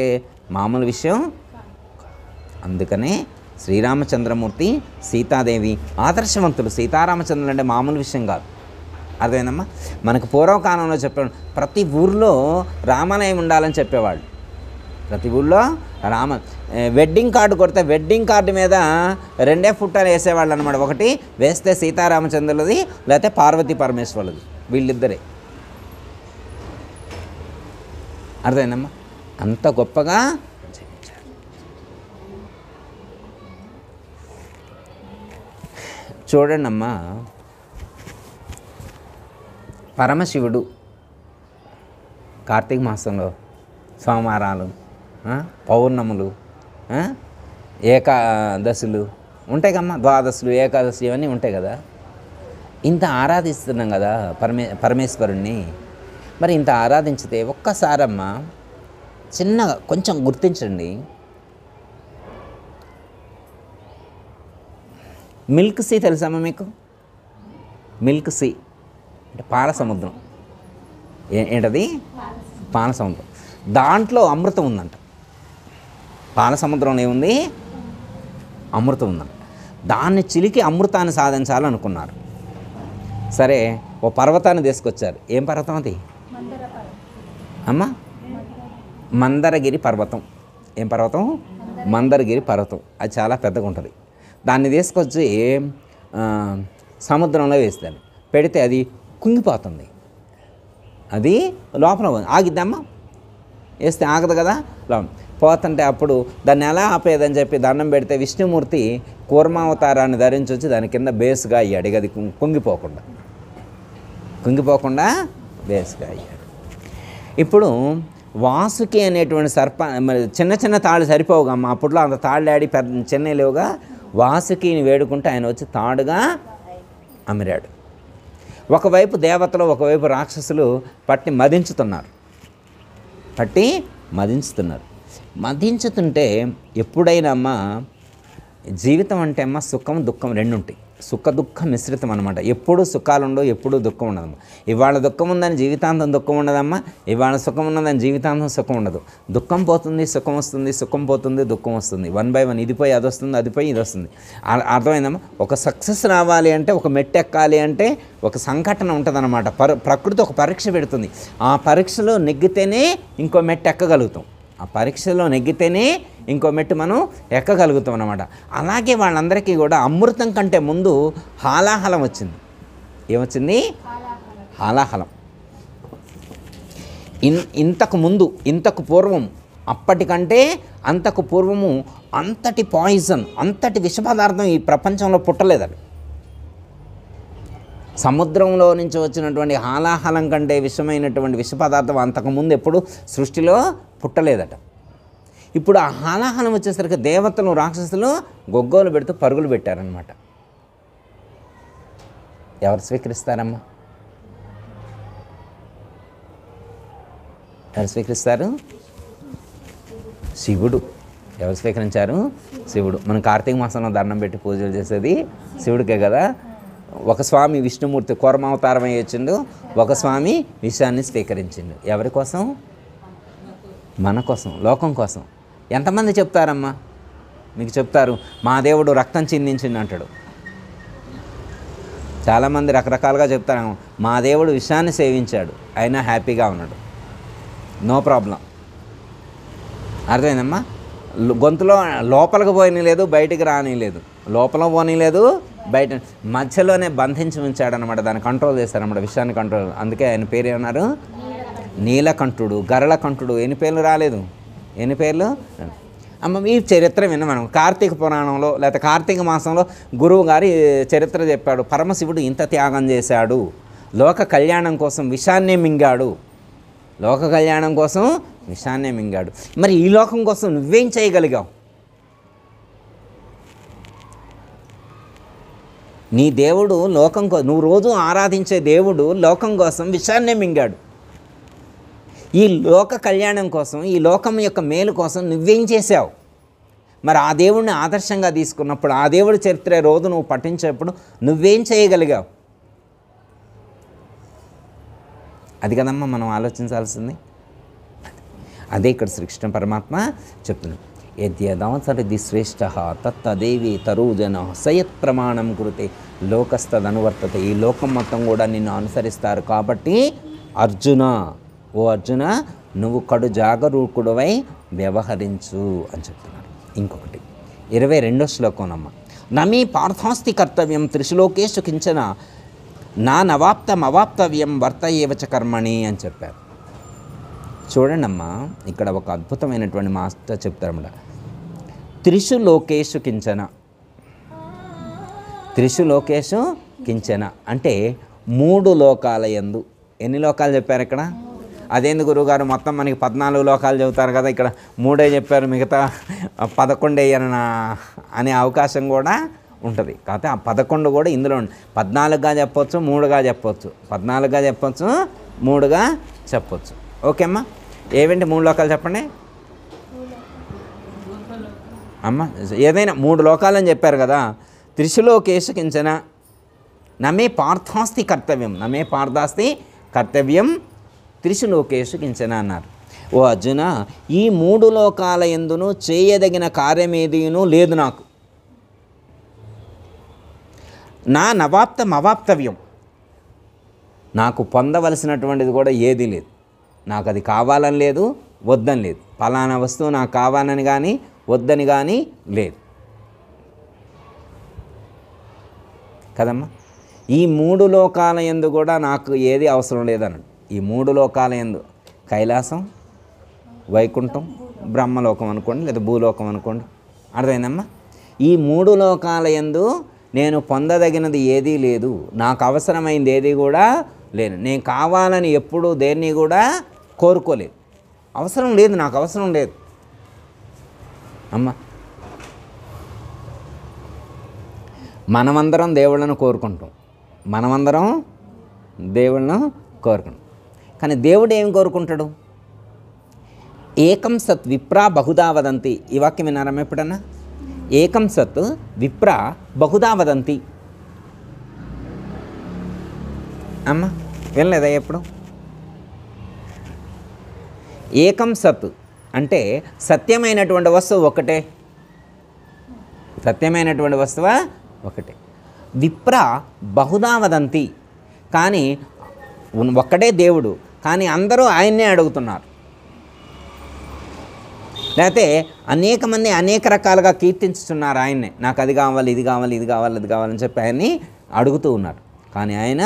మామూలు విషయం. అందుకనే శ్రీరామచంద్రమూర్తి, సీతాదేవి ఆదర్శవంతులు. సీతారామచంద్రులు అంటే మామూలు విషయం కాదు. అదేనమ్మా. మనకు పూర్వకాలంలో చెప్పాడు, ప్రతి ఊర్లో రామాలయం ఉండాలని చెప్పేవాళ్ళు. ప్రతి ఊళ్ళో వెడ్డింగ్ కార్డు కొడితే వెడ్డింగ్ కార్డు మీద 2 ఫోటోలు వేసేవాళ్ళు అనమాట. ఒకటి వేస్తే సీతారామచంద్రులది, లేకపోతే పార్వతీ పరమేశ్వరులది, వీళ్ళిద్దరే. అర్థమైందమ్మా. అంత గొప్పగా జీవించారు. చూడండి అమ్మా, పరమశివుడు కార్తీక మాసంలో సోమవారాలు, పౌర్ణములు, ఏకాదశులు ఉంటాయి కమ్మా, ద్వాదశులు, ఏకాదశి ఇవన్నీ ఉంటాయి కదా. ఇంత ఆరాధిస్తున్నాం కదా పరమేశ్వరుణ్ణి. మరి ఇంత ఆరాధించితే ఒక్కసారమ్మా చిన్నగా కొంచెం గుర్తించండి. మిల్క్ సీ తెలుసమ్మా మీకు? మిల్క్ సీ అంటే పాల సముద్రం. ఏంటది? పాల సముద్రం. దాంట్లో అమృతం ఉందంట. పాల సముద్రంలో ఏముంది? అమృతం ఉందంట. దాన్ని చిలికి అమృతాన్ని సాధించాలనుకున్నారు. సరే, ఓ పర్వతాన్ని తీసుకొచ్చారు. ఏం పర్వతం అది అమ్మా? మందరగిరి పర్వతం. ఏం పర్వతం? మందరగిరి పర్వతం. అది చాలా పెద్దగా ఉంటుంది. దాన్ని తీసుకొచ్చి సముద్రంలో వేస్తారు. పెడితే అది కుంగిపోతుంది. అది లోపల ఆగిద్దమ్మా, వేస్తే ఆగదు కదా. పోతుంటే అప్పుడు దాన్ని ఎలా ఆపేదని చెప్పి దండం పెడితే విష్ణుమూర్తి కూర్మావతారాన్ని ధరించి వచ్చి దాని కింద బేస్గా అయ్యాడు. ఇక అది కుంగిపోకుండా బేస్గా అయ్యాడు. ఇప్పుడు వాసుకి అనేటువంటి చిన్న చిన్న తాళ్ళు సరిపోవుగా అప్పట్లో అంత తాళ్ళు ఆడి పెద్ద చిన్న లేవుగా. వాసుకిని వేడుకుంటే ఆయన వచ్చి తాడుగా అమిరాడు. ఒకవైపు దేవతలు, ఒకవైపు రాక్షసులు పట్టి మదించుతుంటే ఎప్పుడైనా అమ్మ జీవితం అంటే అమ్మ సుఖం దుఃఖం రెండు ఉంటాయి. సుఖ దుఃఖ మిశ్రితం అనమాట. ఎప్పుడు సుఖాలు ఉండవు, ఎప్పుడు దుఃఖం ఉండదమ్మా. ఇవాళ దుఃఖం ఉందని జీవితాంతం దుఃఖం ఉండదమ్మా. ఇవాళ సుఖం ఉన్నదని జీవితాంతం సుఖం ఉండదు. దుఃఖం పోతుంది, సుఖం వస్తుంది, సుఖం పోతుంది, దుఃఖం వస్తుంది. 1 by 1 ఇది పోయి అది వస్తుంది, అది పోయి ఇది వస్తుంది. అర్థమైందమ్మా? ఒక సక్సెస్ రావాలి అంటే, ఒక మెట్టు ఎక్కాలి అంటే ఒక సంఘటన ఉంటుందన్నమాట. ప్రకృతి ఒక పరీక్ష పెడుతుంది. ఆ పరీక్షలో నెగ్గితేనే ఇంకో మెట్టు ఎక్కగలుగుతాం. ఆ పరీక్షలో నెగ్గితేనే ఇంకో మెట్టు మనం ఎక్కగలుగుతాం అన్నమాట. అలాగే వాళ్ళందరికీ కూడా అమృతం కంటే ముందు హాలాహలం వచ్చింది. ఏమొచ్చింది? హాలాహలం. ఇంతకు పూర్వం, అప్పటికంటే అంతకు పూర్వము అంతటి పాయిజన్, అంతటి విష పదార్థం ఈ ప్రపంచంలో పుట్టలేదండి. సముద్రంలో నుంచి వచ్చినటువంటి హాలాహలం కంటే విషమైనటువంటి విష పదార్థం అంతకుముందు ఎప్పుడు సృష్టిలో పుట్టలేదట. ఇప్పుడు ఆ హాలాహలం వచ్చేసరికి దేవతలు, రాక్షసులు గొగ్గోలు పెడుతూ పరుగులు పెట్టారనమాట. ఎవరు స్వీకరిస్తారమ్మా? ఎవరు స్వీకరిస్తారు? శివుడు. ఎవరు స్వీకరించారు? శివుడు. మనం కార్తీక మాసంలో దండం పెట్టి పూజలు చేసేది శివుడికే కదా. ఒక స్వామి విష్ణుమూర్తి కూర్మావతారం అయ్యొచ్చిండు, ఒక స్వామి విషయాన్ని స్వీకరించిండు. ఎవరి కోసం? మన కోసం, లోకం కోసం. ఎంతమంది చెప్తారమ్మా? మీకు చెప్తారు, మా దేవుడు రక్తం చిందించింది అంటాడు. చాలామంది రకరకాలుగా చెప్తారు, మా దేవుడు విషయాన్ని సేవించాడు అయినా హ్యాపీగా ఉన్నాడు, నో ప్రాబ్లం. అర్థమైందమ్మా? గొంతులో లోపలికి పోనీ లేదు, బయటికి రాని లేదు, లోపల పోనీ లేదు, బయట మధ్యలోనే బంధించి ఉంచాడనమాట. దాన్ని కంట్రోల్ చేస్తారన్నమాట, విషయాన్ని కంట్రోల్. అందుకే ఆయన పేరు ఏమన్నారు? నీలకంఠుడు, గరళకంఠుడు. ఎన్ని పేర్లు రాలేదు? ఎన్ని పేర్లు అమ్మ? ఈ చరిత్ర విన్న మనం కార్తీక పురాణంలో, లేకపోతే కార్తీక మాసంలో గురువు గారి చరిత్ర చెప్పాడు. పరమశివుడు ఇంత త్యాగం చేశాడు, లోక కళ్యాణం కోసం విషాన్నే మింగాడు, లోక కళ్యాణం కోసం విషాన్నే మింగాడు. మరి ఈ లోకం కోసం నువ్వేం చేయగలిగావు? నీ దేవుడు లోకం నువ్వు రోజు ఆరాధించే దేవుడు లోకం కోసం విషాన్నే మింగాడు. ఈ లోక కళ్యాణం కోసం, ఈ లోకం యొక్క మేలు కోసం నువ్వేం చేశావు? మరి ఆ దేవుడిని ఆదర్శంగా తీసుకున్నప్పుడు, ఆ దేవుడి చరిత్ర రోజు నువ్వు పఠించేప్పుడు నువ్వేం చేయగలిగావు? అది కదమ్మా మనం ఆలోచించాల్సింది. అదే ఇక్కడ శ్రీకృష్ణ పరమాత్మ చెప్తున్నాడు. యద్యదాసరిది శ్రేష్ఠ తత్తదేవి తరూజన సయత్ ప్రమాణం కురితే లోకస్తదనువర్తతే. ఈ లోకం మొత్తం కూడా నిన్ను అనుసరిస్తారు. కాబట్టి అర్జున, ఓ అర్జున, నువ్వు కడు జాగరూకుడవై వ్యవహరించు అని చెప్తున్నాడు. ఇంకొకటి 22వ శ్లోకంనమ్మ. నమీ పార్థాస్తి కర్తవ్యం త్రిశులోకేషు కించన నా నవాప్తం అవాప్తవ్యం వర్త ఏవచ కర్మణి అని చెప్పారు. చూడండి అమ్మా, ఇక్కడ ఒక అద్భుతమైనటువంటి మాస్టర్ చెప్తారన్నమాట. త్రిషు లోకేషు కించన, త్రిషు లోకేషు కించన అంటే 3 లోకాల యందు, ఎన్ని లోకాలు చెప్పారు ఇక్కడ? అదేంది గురువుగారు మొత్తం మనకి 14 లోకాలు చెబుతారు కదా, ఇక్కడ 3 చెప్పారు, మిగతా 11 అనే అవకాశం కూడా ఉంటుంది. కాకపోతే ఆ 11 కూడా ఇందులో 14గా చెప్పొచ్చు, 3గా చెప్పొచ్చు, 14గా చెప్పొచ్చు, 3గా చెప్పొచ్చు. ఓకే అమ్మా, ఏవేంటి 3 లోకాలు చెప్పండి అమ్మ. ఏదైనా 3 లోకాలని చెప్పారు కదా. త్రిశులోకేషు కించన నమే పార్థాస్తి కర్తవ్యం, నమే పార్థాస్తి కర్తవ్యం త్రిశులోకేషు కించన అన్నారు. ఓ అర్జున, ఈ 3 లోకాల యందును చేయదగిన కార్యమేదీను లేదు నాకు. నా నవాప్తం అవాప్తవ్యం, నాకు పొందవలసినటువంటిది కూడా ఏదీ లేదు. నాకు అది కావాలని లేదు, వద్దని లేదు. ఫలానా వస్తువు నాకు కావాలని కానీ వద్దని కానీ లేదు కదమ్మా. ఈ 3 లోకాల యందు కూడా నాకు ఏది అవసరం లేదన్నాడు. ఈ 3 లోకాల యందు కైలాసం, వైకుంఠం, బ్రహ్మలోకం అనుకోండి, లేదా భూలోకం అనుకోండి, అర్థమైందమ్మా. ఈ 3 లోకాల యందు నేను పొందదగినది ఏదీ లేదు, నాకు అవసరమైంది ఏది కూడా లేదు. నేను కావాలని ఎప్పుడూ దేన్ని కూడా కోరుకోలేదు. అవసరం లేదు, నాకు అవసరం లేదు అమ్మ. మనమందరం దేవుళ్ళను కోరుకుంటాం, మనమందరం దేవుళ్ళను కోరుకుంటాం. కానీ దేవుడు ఏం కోరుకుంటాడు? ఏకం సత్ విప్రా బహుదా వదంతి. ఈ వాక్యం విన్నారమ్మ ఎప్పుడన్నా? ఏకం సత్ విప్రా బహుదా వదంతి అమ్మ, వినలేదా ఎప్పుడు? ఏకం సత్ అంటే సత్యమైనటువంటి వస్తువు ఒకటే, సత్యమైనటువంటి వస్తువు ఒకటే. విప్ర బహుదా వదంతి, కానీ ఒక్కడే దేవుడు, కానీ అందరూ ఆయన్నే అడుగుతున్నారు. లేకపోతే అనేక మంది అనేక రకాలుగా కీర్తించుతున్నారు ఆయన్నే. నాకు అది కావాలి, ఇది కావాలి, ఇది కావాలి, అది కావాలని చెప్పి ఆయన్ని అడుగుతూ ఉన్నారు. కానీ ఆయన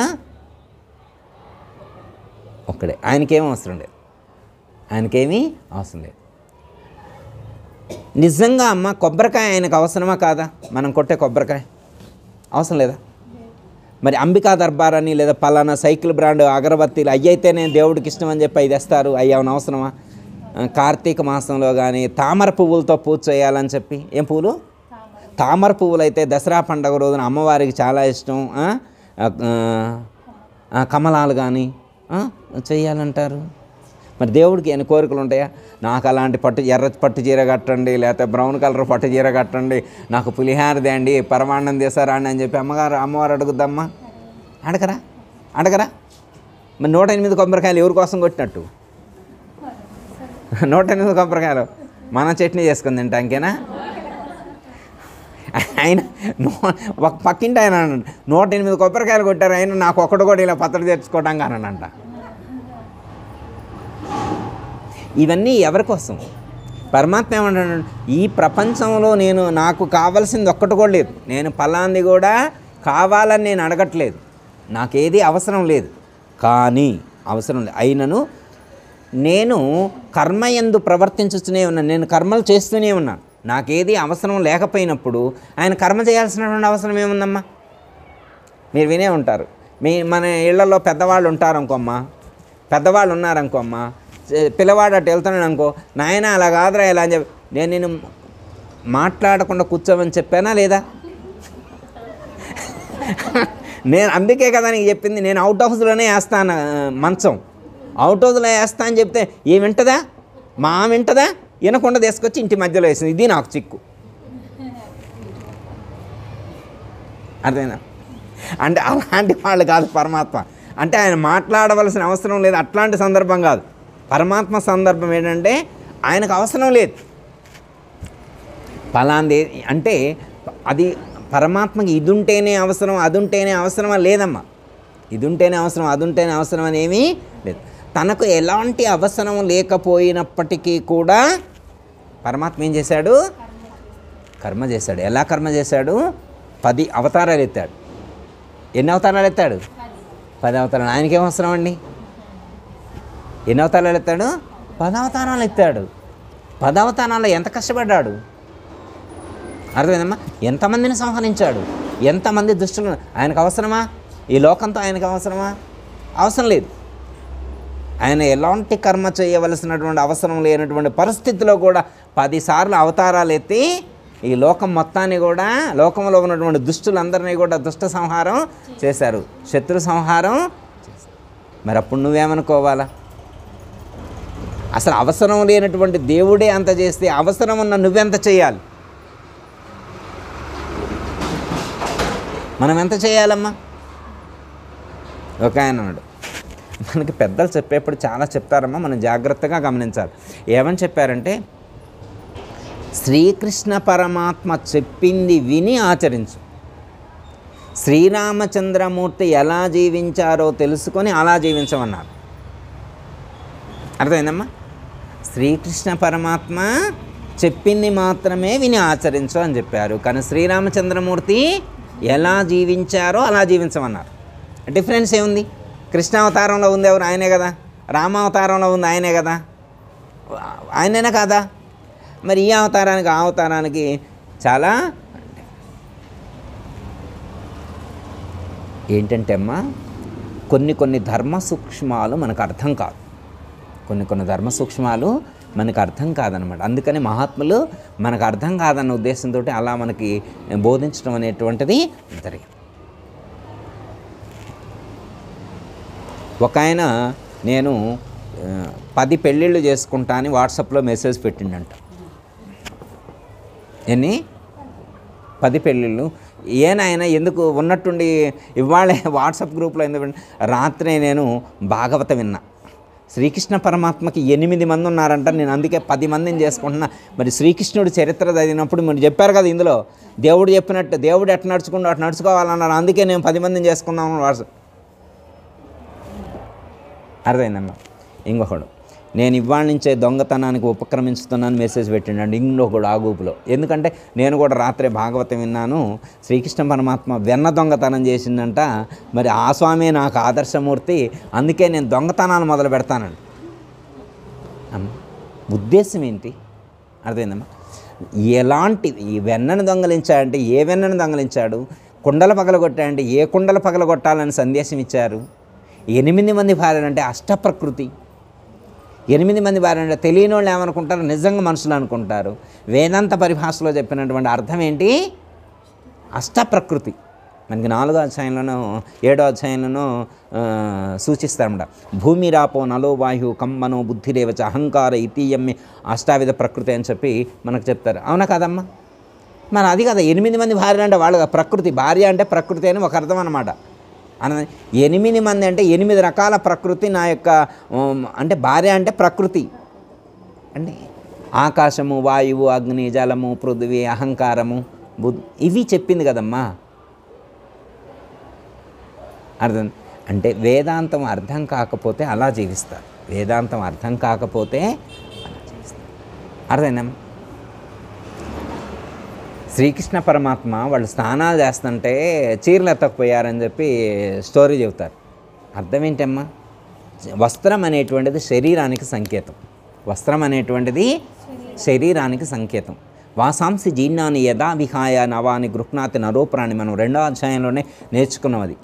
ఒక్కడే, ఆయనకేమీ అవసరం లేదు, ఆయనకేమీ అవసరం లేదు. నిజంగా అమ్మ, కొబ్బరికాయ ఆయనకు అవసరమా కాదా? మనం కొట్టే కొబ్బరికాయ అవసరం లేదా? మరి అంబికా దర్బార్ అని లేదా పలానా సైకిల్ బ్రాండ్ అగరబత్తీలు అయ్యైతేనే దేవుడికి ఇష్టం అని చెప్పి 5 తెస్తారు, అయ్యేమన్నా అవసరమా? కార్తీక మాసంలో కానీ తామర పువ్వులతో పూజ చేయాలని చెప్పి, ఏం పువ్వులు? తామర పువ్వులు అయితే దసరా పండుగ రోజున అమ్మవారికి చాలా ఇష్టం. కమలాలు కానీ చేయాలంటారు. మరి దేవుడికి ఎన్ని కోరికలు ఉంటాయా? నాకు అలాంటి ఎర్ర పట్టు చీర కట్టండి, లేకపోతే బ్రౌన్ కలర్ పట్టు చీర కట్టండి, నాకు పులిహార తేండి, పరమాన్నం తీసారండి అని చెప్పి అమ్మవారు అడుగుద్దమ్మా? అడగరా? మరి 108 కొబ్బరికాయలు ఎవరి కోసం కొట్టినట్టు? 108 కొబ్బరికాయలు మన చట్నీ చేసుకుని తింటానికేనా? ఆయన ఒక పక్కింటి ఆయన 108 కొబ్బరికాయలు కొట్టారు, ఆయన నాకు ఒక్కడు కూడా ఇలా పత్రం తెచ్చుకోవడానికి అనంట. ఇవన్నీ ఎవరి కోసం? పరమాత్మ ఏమంటాడు? ఈ ప్రపంచంలో నాకు కావాల్సింది ఒక్కటి కూడా లేదు, నేను ఫలాంది కూడా కావాలని నేను అడగట్లేదు, నాకేది అవసరం లేదు. కానీ అవసరం లేదు అయినను నేను కర్మయందు ప్రవర్తించుతూనే ఉన్నాను, నేను కర్మలు చేస్తూనే ఉన్నాను. నాకేది అవసరం లేకపోయినప్పుడు ఆయన కర్మ చేయాల్సినటువంటి అవసరం ఏముందమ్మా? మీరు వినే ఉంటారు, మన ఇళ్లలో పెద్దవాళ్ళు ఉంటారు అనుకోమ్మా, పెద్దవాళ్ళు ఉన్నారనుకోమ్మా, పిల్లవాడు అటు వెళ్తున్నాడు అనుకో, నాయన అలా కాదురా ఇలా అని చెప్పి నేను మాట్లాడకుండా కూర్చోమని చెప్పానా లేదా? నేను అందుకే కదా నీకు చెప్పింది, నేను అవుట్ హౌస్లోనే వేస్తాను మంచం, అవుట్ హౌస్లో వేస్తా అని చెప్తే ఏం వింటదా? మా వింటదా? వినకుండా తీసుకొచ్చి ఇంటి మధ్యలో వేసింది. ఇది నాకు చిక్కు. అర్థమైందా? అంటే అలాంటి వాళ్ళు కాదు పరమాత్మ. అంటే ఆయన మాట్లాడవలసిన అవసరం లేదు, అట్లాంటి సందర్భం కాదు. పరమాత్మ సందర్భం ఏంటంటే ఆయనకు అవసరం లేదు ఫలాంది. అంటే అది పరమాత్మకి ఇది ఉంటేనే అవసరం, అది ఉంటేనే అవసరమా? లేదమ్మా. ఇది ఉంటేనే అవసరం, అది ఉంటేనే అవసరం అని ఏమీ లేదు. తనకు ఎలాంటి అవసరం లేకపోయినప్పటికీ కూడా పరమాత్మ ఏం చేశాడు? కర్మ చేశాడు. ఎలా కర్మ చేశాడు? 10 అవతారాలు ఎత్తాడు. ఎన్ని అవతారాలు ఎత్తాడు? 10 అవతారాలు. ఆయనకేం అవసరం అండి? ఎన్ని అవతారాలు ఎత్తాడు? 10 అవతారాలు ఎత్తాడు. 10 అవతారాల్లో ఎంత కష్టపడ్డాడు? అర్థమైందమ్మా? ఎంతమందిని సంహరించాడు, ఎంతమంది దుష్టులు. ఆయనకు అవసరమా? ఈ లోకంతో ఆయనకు అవసరమా? అవసరం లేదు. ఆయన ఎలాంటి కర్మ చేయవలసినటువంటి అవసరం లేనటువంటి పరిస్థితిలో కూడా 10 సార్లు అవతారాలు ఎత్తి ఈ లోకం మొత్తాన్ని కూడా, లోకంలో ఉన్నటువంటి దుష్టులందరినీ కూడా దుష్ట సంహారం చేశారు, శత్రు సంహారం చేశారు. మరి అప్పుడు నువ్వేమనుకోవాలా? అసలు అవసరం లేనటువంటి దేవుడే అంత చేస్తే అవసరం ఉన్న నువ్వెంత చేయాలి? మనం ఎంత చేయాలమ్మా? ఒక ఆయన అన్నాడు, మనకి పెద్దలు చెప్పేప్పుడు చాలా చెప్తారమ్మా, మనం జాగ్రత్తగా గమనించాలి. ఏమని చెప్పారంటే, శ్రీకృష్ణ పరమాత్మ చెప్పింది విని ఆచరించు. శ్రీరామచంద్రమూర్తి ఎలా జీవించారో తెలుసుకొని అలా జీవించమన్నారు. అర్థమైందమ్మా? శ్రీకృష్ణ పరమాత్మ చెప్పింది మాత్రమే విని ఆచరించు అని చెప్పారు, కానీ శ్రీరామచంద్రమూర్తి ఎలా జీవించారో అలా జీవించమన్నారు. డిఫరెన్స్ ఏముంది? కృష్ణావతారంలో ఉంది ఎవరు? ఆయనే కదా. రామావతారంలో ఉంది ఆయనే కదా, ఆయనేనా కాదా? మరి ఈ అవతారానికి ఆ అవతారానికి చాలా ఏంటంటే అమ్మా, కొన్ని ధర్మ సూక్ష్మాలు మనకు అర్థం కాదు. కొన్ని ధర్మ సూక్ష్మాలు మనకు అర్థం కాదనమాట. అందుకని మహాత్ములు మనకు అర్థం కాదన్న ఉద్దేశంతో అలా మనకి బోధించడం అనేటువంటిది జరిగింది. ఒక ఆయన నేను 10 పెళ్ళిళ్ళు చేసుకుంటా అని వాట్సాప్లో మెసేజ్ పెట్టిండంట. ఎన్ని 10 పెళ్ళిళ్ళు? ఏనాయన ఎందుకు ఉన్నట్టుండి ఇవాళ వాట్సాప్ గ్రూప్లో ఎందుకు? రాత్రి నేను భాగవతం విన్నా. శ్రీకృష్ణ పరమాత్మకి 8 మంది ఉన్నారంట, నేను అందుకే 10 మందిని చేసుకుంటున్నా. మరి శ్రీకృష్ణుడు చరిత్ర చదివినప్పుడు మీరు చెప్పారు కదా, ఇందులో దేవుడు చెప్పినట్టు దేవుడు ఎట్లా నడుచుకుంటూ అటు నడుచుకోవాలన్నారు, అందుకే నేను 10 మందిని చేసుకుందామని వాట్సాప్. అర్థమైందమ్మా? ఇంకొకడు, నేను ఇవాళ నుంచే దొంగతనానికి ఉపక్రమించుతున్నాను మెసేజ్ పెట్టిండండి ఇంకొకడు ఆ గ్రూపులో. ఎందుకంటే నేను కూడా రాత్రే భాగవతం విన్నాను, శ్రీకృష్ణ పరమాత్మ వెన్న దొంగతనం చేసిందంట, మరి ఆ స్వామి నాకు ఆదర్శమూర్తి, అందుకే నేను దొంగతనాలు మొదలు పెడతానండి. ఉద్దేశం ఏంటి? అర్థమైందమ్మా? ఎలాంటి ఈ వెన్నను దొంగలించాడంటే ఏ వెన్నను దొంగలించాడు? కుండలు పగలగొట్టాడంటే ఏ కుండలు పగలగొట్టాలని సందేశం ఇచ్చారు? 8 మంది భార్యలంటే అష్టప్రకృతి. 8 మంది భార్యలంటే తెలియని వాళ్ళు ఏమనుకుంటారు? నిజంగా మనుషులు అనుకుంటారు. వేదాంత పరిభాషలో చెప్పినటువంటి అర్థం ఏంటి? అష్టప్రకృతి. మనకి 4వ అధ్యాయంలోనూ 7వ అధ్యాయంలోనూ సూచిస్తారన్నమాట. భూమి రాపో నలో వాయు కమ్మనో బుద్ధిరేవచ అహంకార ఇతీయమ్మి అష్టావిధ ప్రకృతి అని చెప్పి మనకు చెప్తారు. అవునా కాదమ్మా? మరి అది కదా 8 మంది భార్యలు అంటే వాళ్ళు ప్రకృతి, భార్య అంటే ప్రకృతి అని ఒక అర్థం అన్నమాట. 8 మంది అంటే 8 రకాల ప్రకృతి నా యొక్క, అంటే భార్య అంటే ప్రకృతి అంటే ఆకాశము, వాయువు, అగ్ని, జలము, పృథివీ, అహంకారము, ఇవి చెప్పింది కదమ్మా. అర్థం అంటే వేదాంతం అర్థం కాకపోతే అలా జీవిస్తారు, వేదాంతం అర్థం కాకపోతే అలా జీవిస్తారు. అర్థమైందమ్మా? శ్రీకృష్ణ పరమాత్మ వాళ్ళు స్నానాలు చేస్తుంటే చీరలు ఎత్తకపోయారని చెప్పి స్టోరీ చెబుతారు. అర్థం ఏంటమ్మా? వస్త్రం అనేటువంటిది శరీరానికి సంకేతం. వస్త్రం అనేటువంటిది శరీరానికి సంకేతం. వాసాంసి జీర్ణాన్ని యథా విహాయ నవాని గృహ్ణాతి నరోపురాన్ని మనం 2వ అధ్యాయంలోనే నేర్చుకున్నాం. అది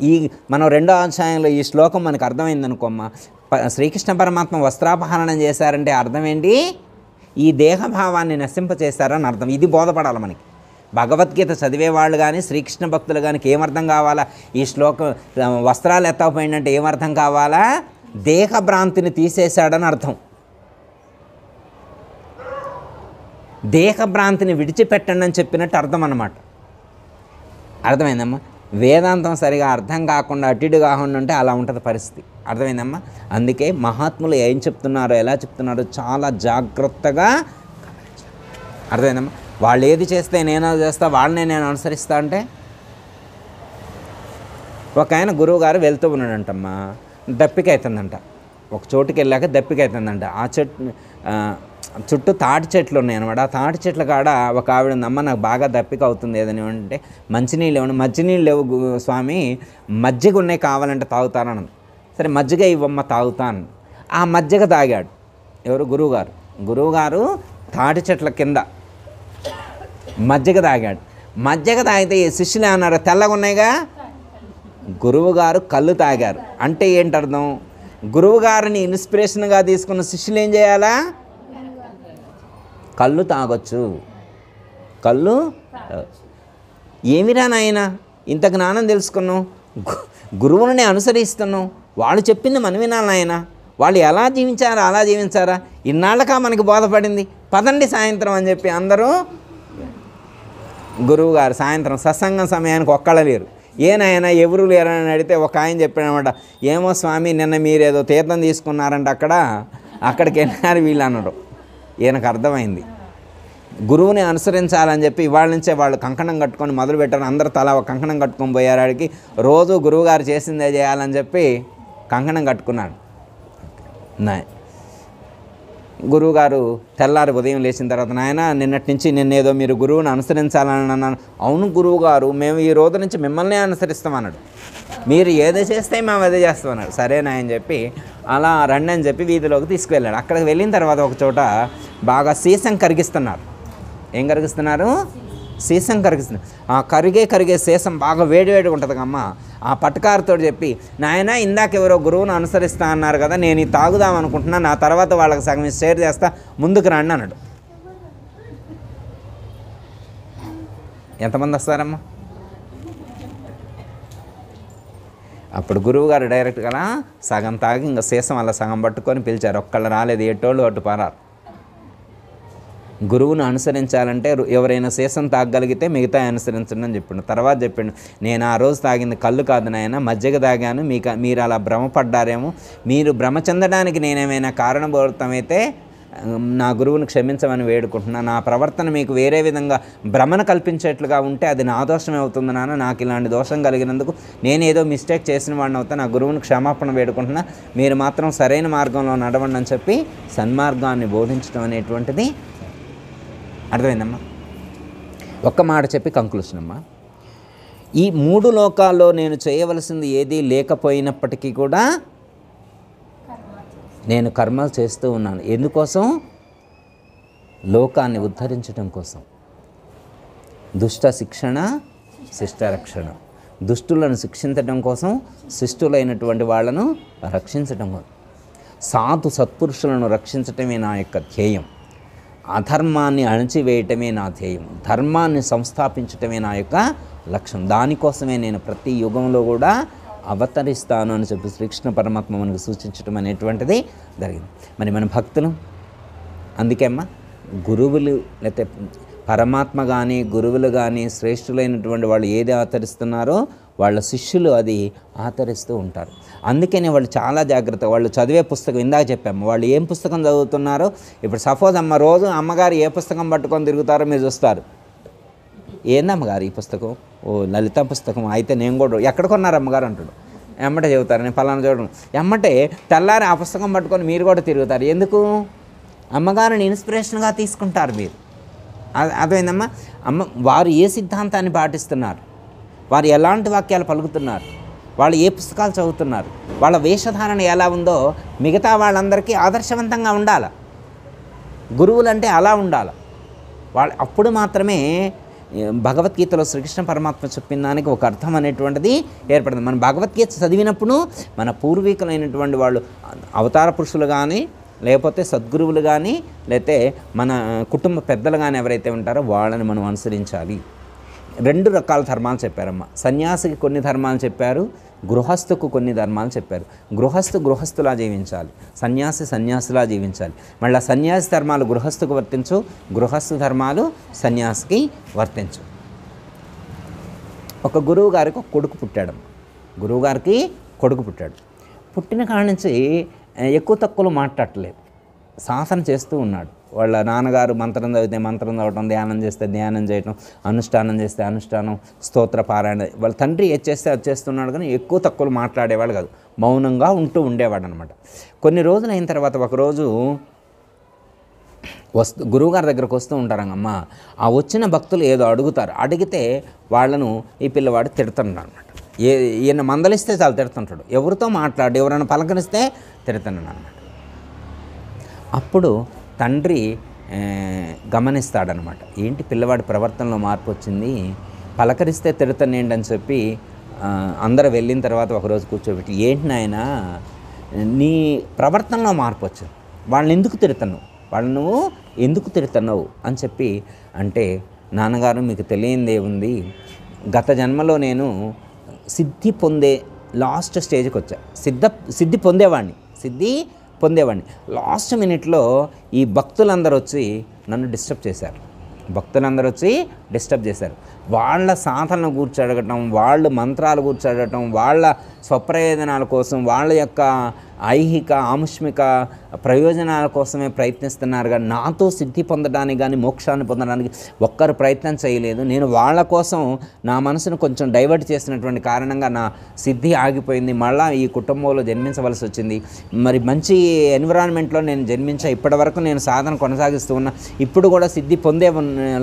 మనం 2వ అధ్యాయంలో ఈ శ్లోకం మనకు అర్థమైందనుకోమ్మా. శ్రీకృష్ణ పరమాత్మ వస్త్రాపహరణం చేశారంటే అర్థం ఏంటి? ఈ దేహభావాన్ని నశింపచేశారని అర్థం. ఇది బోధపడాలి మనకి. భగవద్గీత చదివేవాళ్ళు కానీ శ్రీకృష్ణ భక్తులు కానీ ఏమర్థం కావాలా? ఈ శ్లోకం వస్త్రాలు ఎత్తకపోయిందంటే ఏమర్థం కావాలా? దేహభ్రాంతిని తీసేశాడని అర్థం. దేహభ్రాంతిని విడిచిపెట్టండి అని చెప్పినట్టు అర్థం అన్నమాట. అర్థమైందమ్మా? వేదాంతం సరిగా అర్థం కాకుండా అటు కాకుండా ఉంటే అలా ఉంటుంది పరిస్థితి. అర్థమైందమ్మా? అందుకే మహాత్ములు ఏం చెప్తున్నారో ఎలా చెప్తున్నారో చాలా జాగ్రత్తగా అర్థమైందమ్మా? వాళ్ళు ఏది చేస్తే నేను చేస్తా, వాళ్ళనే నేను అనుసరిస్తా అంటే. ఒక ఆయన గురువుగారు వెళ్తూ ఉన్నాడంటమ్మా, దప్పిక అవుతుందంట. ఒక చోటుకి వెళ్ళాక దప్పిక అవుతుందంట. ఆ చుట్టూ తాటి చెట్లు ఉన్నాయి అనమాట. ఆ తాటి చెట్ల కాడ ఒక ఆవిడ అమ్మ నాకు బాగా దప్పిక అవుతుంది ఏదని అంటే, మంచినీళ్ళు ఇవ్వండి. మంచినీళ్ళు లేవు స్వామి, మజ్జిగ ఉన్నాయి కావాలంటే తాగుతానని. సరే మజ్జిగ ఇవ్వమ్మ తాగుతాను. ఆ మజ్జిగ తాగాడు ఎవరు? గురువుగారు తాటి చెట్ల కింద మజ్జిగ తాగాడు. మజ్జిగ తాగితే శిష్యులు ఏమన్నారు? తెల్లగా ఉన్నాయిగా. గురువుగారు కళ్ళు తాగారు అంటే ఏంటి అర్థం? గురువు గారిని ఇన్స్పిరేషన్గా తీసుకున్న శిష్యులు ఏం చేయాలా? కళ్ళు తాగొచ్చు. కళ్ళు ఏమిరా నాయన ఇంత జ్ఞానం తెలుసుకున్నావు, గురువుని అనుసరిస్తున్నావు, వాళ్ళు చెప్పింది మనం వినాలి నాయన, వాళ్ళు ఎలా జీవించారా అలా జీవించారా, ఇన్నాళ్ళకా మనకి బోధపడింది, పదండి సాయంత్రం అని చెప్పి అందరూ గురువు గారు సాయంత్రం సత్సంగం సమయానికి ఒక్కళ్ళ లేరు. ఏనాయన ఎవరు లేరని అడిగితే ఒక ఆయన చెప్పాడనమాట, ఏమో స్వామి నిన్న మీరేదో తీర్థం తీసుకున్నారంట అక్కడికి వెళ్ళారు వీళ్ళు అన్నారు. ఈయనకు అర్థమైంది గురువుని అనుసరించాలని చెప్పి ఇవాళ నుంచే వాళ్ళు కంకణం కట్టుకొని మొదలుపెట్టారు. అందరూ తలా ఒక కంకణం కట్టుకొని పోయారు. ఆడికి రోజు గురువుగారు చేసిందే చేయాలని చెప్పి కంకణం కట్టుకున్నాడు. గురువుగారు తెల్లారి ఉదయం లేచిన తర్వాత, నాయన నిన్నటి నుంచి నిన్నేదో మీరు గురువుని అనుసరించాలని అన్నాను. అవును గురువుగారు, మేము ఈ రోజు నుంచి మిమ్మల్ని అనుసరిస్తామన్నాడు. మీరు ఏదో చేస్తే మేము అదే చేస్తామన్నాడు. సరేనా అని చెప్పి అలా రండి అని చెప్పి వీధిలోకి తీసుకువెళ్ళాడు. అక్కడికి వెళ్ళిన తర్వాత ఒక చోట బాగా సీసం కరిగిస్తున్నారు. ఏం కరిగిస్తున్నారు? సీసం కరిగిస్తున్నారు. ఆ కరిగే సీసం బాగా వేడివేడిగా ఉంటుంది అమ్మ. ఆ పట్టకారుతో చెప్పి, నాయన ఇందాక ఎవరో గురువును అనుసరిస్తా అన్నారు కదా, నేను ఇది తాగుదాం అనుకుంటున్నా, నా తర్వాత వాళ్ళకి సగం షేర్ చేస్తా, ముందుకు రండి అన్నాడు. ఎంతమంది వస్తారమ్మా? అప్పుడు గురువుగారు డైరెక్ట్ కదా సగం తాగి ఇంకా సీసం అలా సగం పట్టుకొని పిలిచారు. ఒక్కళ్ళు రాలేదు, ఎట్టోళ్ళు అటు పారారు. గురువును అనుసరించాలంటే ఎవరైనా సీసం తాగగలిగితే మిగతా అనుసరించండి అని చెప్పిండు. తర్వాత చెప్పిండు, నేను ఆ రోజు తాగింది కళ్ళు కాదు నాయన, మజ్జిగ తాగాను, మీరు అలా భ్రమపడ్డారేమో, మీరు భ్రమ చెందడానికి నేనేమైనా కారణభూతమైతే నా గురువుని క్షమించమని వేడుకుంటున్నా. నా ప్రవర్తన మీకు వేరే విధంగా భ్రమను కల్పించేట్లుగా ఉంటే అది నా దోషమే అవుతుంది నాన్న. నాకు ఇలాంటి దోషం కలిగినందుకు నేనేదో మిస్టేక్ చేసిన వాడిని అవుతా, నా గురువుని క్షమాపణ వేడుకుంటున్నా, మీరు మాత్రం సరైన మార్గంలో నడవండి అని చెప్పి సన్మార్గాన్ని బోధించడం అనేటువంటిది అర్థమైందమ్మా. ఒక్క మాట చెప్పి కంక్లూషన్ అమ్మా. ఈ 3 లోకాల్లో నేను చేయవలసింది ఏదీ లేకపోయినప్పటికీ కూడా నేను కర్మలు చేస్తూ ఉన్నాను. ఎందుకోసం? లోకాన్ని ఉద్ధరించడం కోసం. దుష్ట శిక్షణ, శిష్ట రక్షణ. దుష్టులను శిక్షించడం కోసం, శిష్టులైనటువంటి వాళ్ళను రక్షించడం కోసం. సాధు సత్పురుషులను రక్షించటమే నా యొక్క ధ్యేయం. అధర్మాన్ని అణచివేయటమే నా ధ్యేయం. ధర్మాన్ని సంస్థాపించటమే నా యొక్క లక్ష్యం. దానికోసమే నేను ప్రతి యుగంలో కూడా అవతరిస్తాను అని చెప్పి శ్రీకృష్ణ పరమాత్మ మనకు సూచించడం అనేటువంటిది జరిగింది. మరి మన భక్తులు అందుకే అమ్మ గురువులు లేకపోతే పరమాత్మ కానీ గురువులు కానీ శ్రేష్ఠులైనటువంటి వాళ్ళు ఏది ఆచరిస్తున్నారో వాళ్ళ శిష్యులు అది ఆచరిస్తూ ఉంటారు. అందుకనే వాళ్ళు చాలా జాగ్రత్త. వాళ్ళు చదివే పుస్తకం ఇందాక చెప్పాము, వాళ్ళు ఏం పుస్తకం చదువుతున్నారో. ఇప్పుడు సపోజ్ అమ్మ రోజు అమ్మగారు ఏ పుస్తకం పట్టుకొని తిరుగుతారో మీరు చూస్తారు. ఏందమ్మగారు ఈ పుస్తకం? ఓ లలిత పుస్తకం అయితే నేను కూడా ఎక్కడ కొన్నారు అమ్మగారు అంటాడు. ఎమ్మటే చెబుతారు నేను పలానా చూడను. ఎమ్మటే తెల్లారి ఆ పుస్తకం పట్టుకొని మీరు కూడా తిరుగుతారు. ఎందుకు? అమ్మగారిని ఇన్స్పిరేషన్గా తీసుకుంటారు మీరు. అదేందమ్మా అమ్మ వారు ఏ సిద్ధాంతాన్ని పాటిస్తున్నారు, వారు ఎలాంటి వాక్యాలు పలుకుతున్నారు, వాళ్ళు ఏ పుస్తకాలు చదువుతున్నారు, వాళ్ళ వేషధారణ ఎలా ఉందో మిగతా వాళ్ళందరికీ ఆదర్శవంతంగా ఉండాలి. గురువులంటే అలా ఉండాలి. వాళ్ళు అప్పుడు మాత్రమే భగవద్గీతలో శ్రీకృష్ణ పరమాత్మ చెప్పిన దానికి ఒక అర్థం అనేటువంటిది ఏర్పడుతుంది. మన భగవద్గీత చదివినప్పుడు మన పూర్వీకులైనటువంటి వాళ్ళు అవతార పురుషులు కానీ లేకపోతే సద్గురువులు కానీ లేకపోతే మన కుటుంబ పెద్దలు కానీ ఎవరైతే ఉంటారో వాళ్ళని మనం అనుసరించాలి. 2 రకాల ధర్మాలు చెప్పారమ్మ. సన్యాసికి కొన్ని ధర్మాలు చెప్పారు, గృహస్థుకు కొన్ని ధర్మాలు చెప్పారు. గృహస్థులా జీవించాలి, సన్యాసిలా జీవించాలి. మళ్ళీ సన్యాసి ధర్మాలు గృహస్థుకు వర్తించు, గృహస్థు ధర్మాలు సన్యాసికి వర్తించు. ఒక గురువు గారికి ఒక కొడుకు పుట్టాడమ్మ. గురువుగారికి కొడుకు పుట్టాడు. పుట్టిన కాడ నుంచి ఎక్కువ తక్కువలు మాట్లాడలేదు, సాధన చేస్తూ ఉన్నాడు. వాళ్ళ నాన్నగారు మంత్రం చదివితే మంత్రం చదవటం, ధ్యానం చేస్తే ధ్యానం చేయటం, అనుష్ఠానం చేస్తే అనుష్ఠానం, స్తోత్ర పారాయణ. వాళ్ళ తండ్రి ఏది చేస్తే అది చేస్తున్నాడు, కానీ ఎక్కువ తక్కువలు మాట్లాడేవాడు కాదు, మౌనంగా ఉండేవాడు అనమాట. కొన్ని రోజులు అయిన తర్వాత ఒకరోజు గురువుగారి దగ్గరకు వస్తూ ఉంటారమ్మా. ఆ వచ్చిన భక్తులు ఏదో అడుగుతారు. అడిగితే వాళ్ళను ఈ పిల్లవాడు తిడుతున్నాడు అనమాట. ఈయన మందలిస్తే చాలా తిడుతుంటాడు, ఎవరితో మాట్లాడు, ఎవరైనా పలకరిస్తే తిడుతున్నాడు అనమాట. అప్పుడు తండ్రి గమనిస్తాడనమాట. ఏంటి పిల్లవాడి ప్రవర్తనలో మార్పు వచ్చింది, పలకరిస్తే తిడతానేంటి అని చెప్పి అందరూ వెళ్ళిన తర్వాత ఒకరోజు కూర్చోబెట్టి, ఏంటి నాయన నీ ప్రవర్తనలో మార్పు వచ్చింది. వాళ్ళని ఎందుకు తిడుతున్నావు, వాళ్ళని నువ్వు ఎందుకు తిడుతున్నావు అని చెప్పి అంటే, నాన్నగారు మీకు తెలియందే ఉంది, గత జన్మలో నేను సిద్ధి పొందే లాస్ట్ స్టేజ్కి వచ్చా. సిద్ధి పొందేవాడిని. లాస్ట్ మినిట్లో ఈ భక్తులందరూ వచ్చి నన్ను డిస్టర్బ్ చేశారు. వాళ్ళ సాధనను గూర్చి అడగటం, వాళ్ళ మంత్రాలు గూర్చి అడగటం, వాళ్ళ స్వప్రయోజనాల కోసం, వాళ్ళ యొక్క ఐహిక ఆముష్మిక ప్రయోజనాల కోసమే ప్రయత్నిస్తున్నారు. కానీ నాతో సిద్ధి పొందడానికి కానీ మోక్షాన్ని పొందడానికి ఒక్కరు ప్రయత్నం చేయలేదు. నేను వాళ్ళ కోసం నా మనసును కొంచెం డైవర్ట్ చేసినటువంటి కారణంగా నా సిద్ధి ఆగిపోయింది. మళ్ళీ ఈ కుటుంబంలో జన్మించవలసి వచ్చింది. మరి మంచి ఎన్విరాన్మెంట్లో నేను జన్మించా. ఇప్పటి వరకు నేను సాధన కొనసాగిస్తూ ఉన్నా. ఇప్పుడు కూడా సిద్ధి పొందే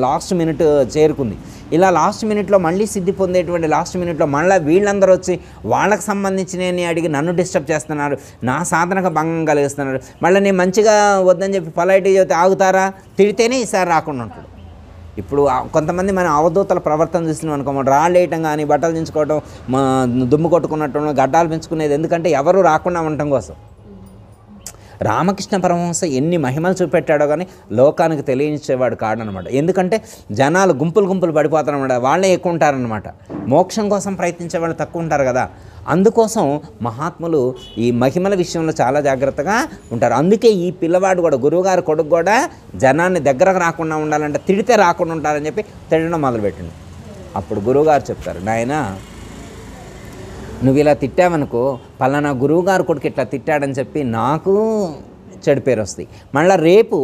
లాస్ట్ మినిట్ చేరుకుంది. ఇలా లాస్ట్ మినిట్లో మళ్ళీ సిద్ధి పొందేటువంటి లాస్ట్ మినిట్లో మళ్ళీ వీళ్ళందరూ వచ్చి వాళ్ళకి సంబంధించినవి అడిగి నన్ను డిస్టర్బ్ చేస్తున్నారు, నా సాధనకు భంగం కలిగిస్తున్నారు. మళ్ళీ నేను మంచిగా వద్దని చెప్పి పొలైట్గా చెబితే ఆగుతారా? తిడితేనే ఈసారి రాకుండా ఉంటాడు. ఇప్పుడు కొంతమంది మనం అవధూతల ప్రవర్తన చూస్తున్నాం అనుకో, రాళ్ళు వేయటం కానీ, బట్టలు దించుకోవటం, దుమ్ము కొట్టుకున్నట్టు, గడ్డాలు పెంచుకునేది ఎందుకంటే ఎవరు రాకుండా ఉండటం కోసం. రామకృష్ణ పరమహంస ఎన్ని మహిమలు చూపెట్టాడో కానీ లోకానికి తెలియనిచ్చేవాడు కాడనమాట. ఎందుకంటే జనాలు గుంపులు పడిపోతారనమాట, వాళ్ళే ఎక్కువ ఉంటారనమాట. మోక్షం కోసం ప్రయత్నించే వాళ్ళు తక్కువ ఉంటారు కదా. అందుకోసం మహాత్ములు ఈ మహిమల విషయంలో చాలా జాగ్రత్తగా ఉంటారు. అందుకే ఈ పిల్లవాడు కూడా, గురువుగారి కొడుకు కూడా జనాన్ని దగ్గరకు రాకుండా ఉండాలంటే తిడితే రాకుండా ఉంటారని చెప్పి తిట్టడం మొదలుపెట్టింది. అప్పుడు గురువుగారు చెప్తారు, నాయనా నువ్వు ఇలా తిట్టావనుకో, పలానా గురువుగారు కొడుకు ఇట్లా తిట్టాడని చెప్పి నాకు చెడు పేరు వస్తుంది. మళ్ళీ రేపు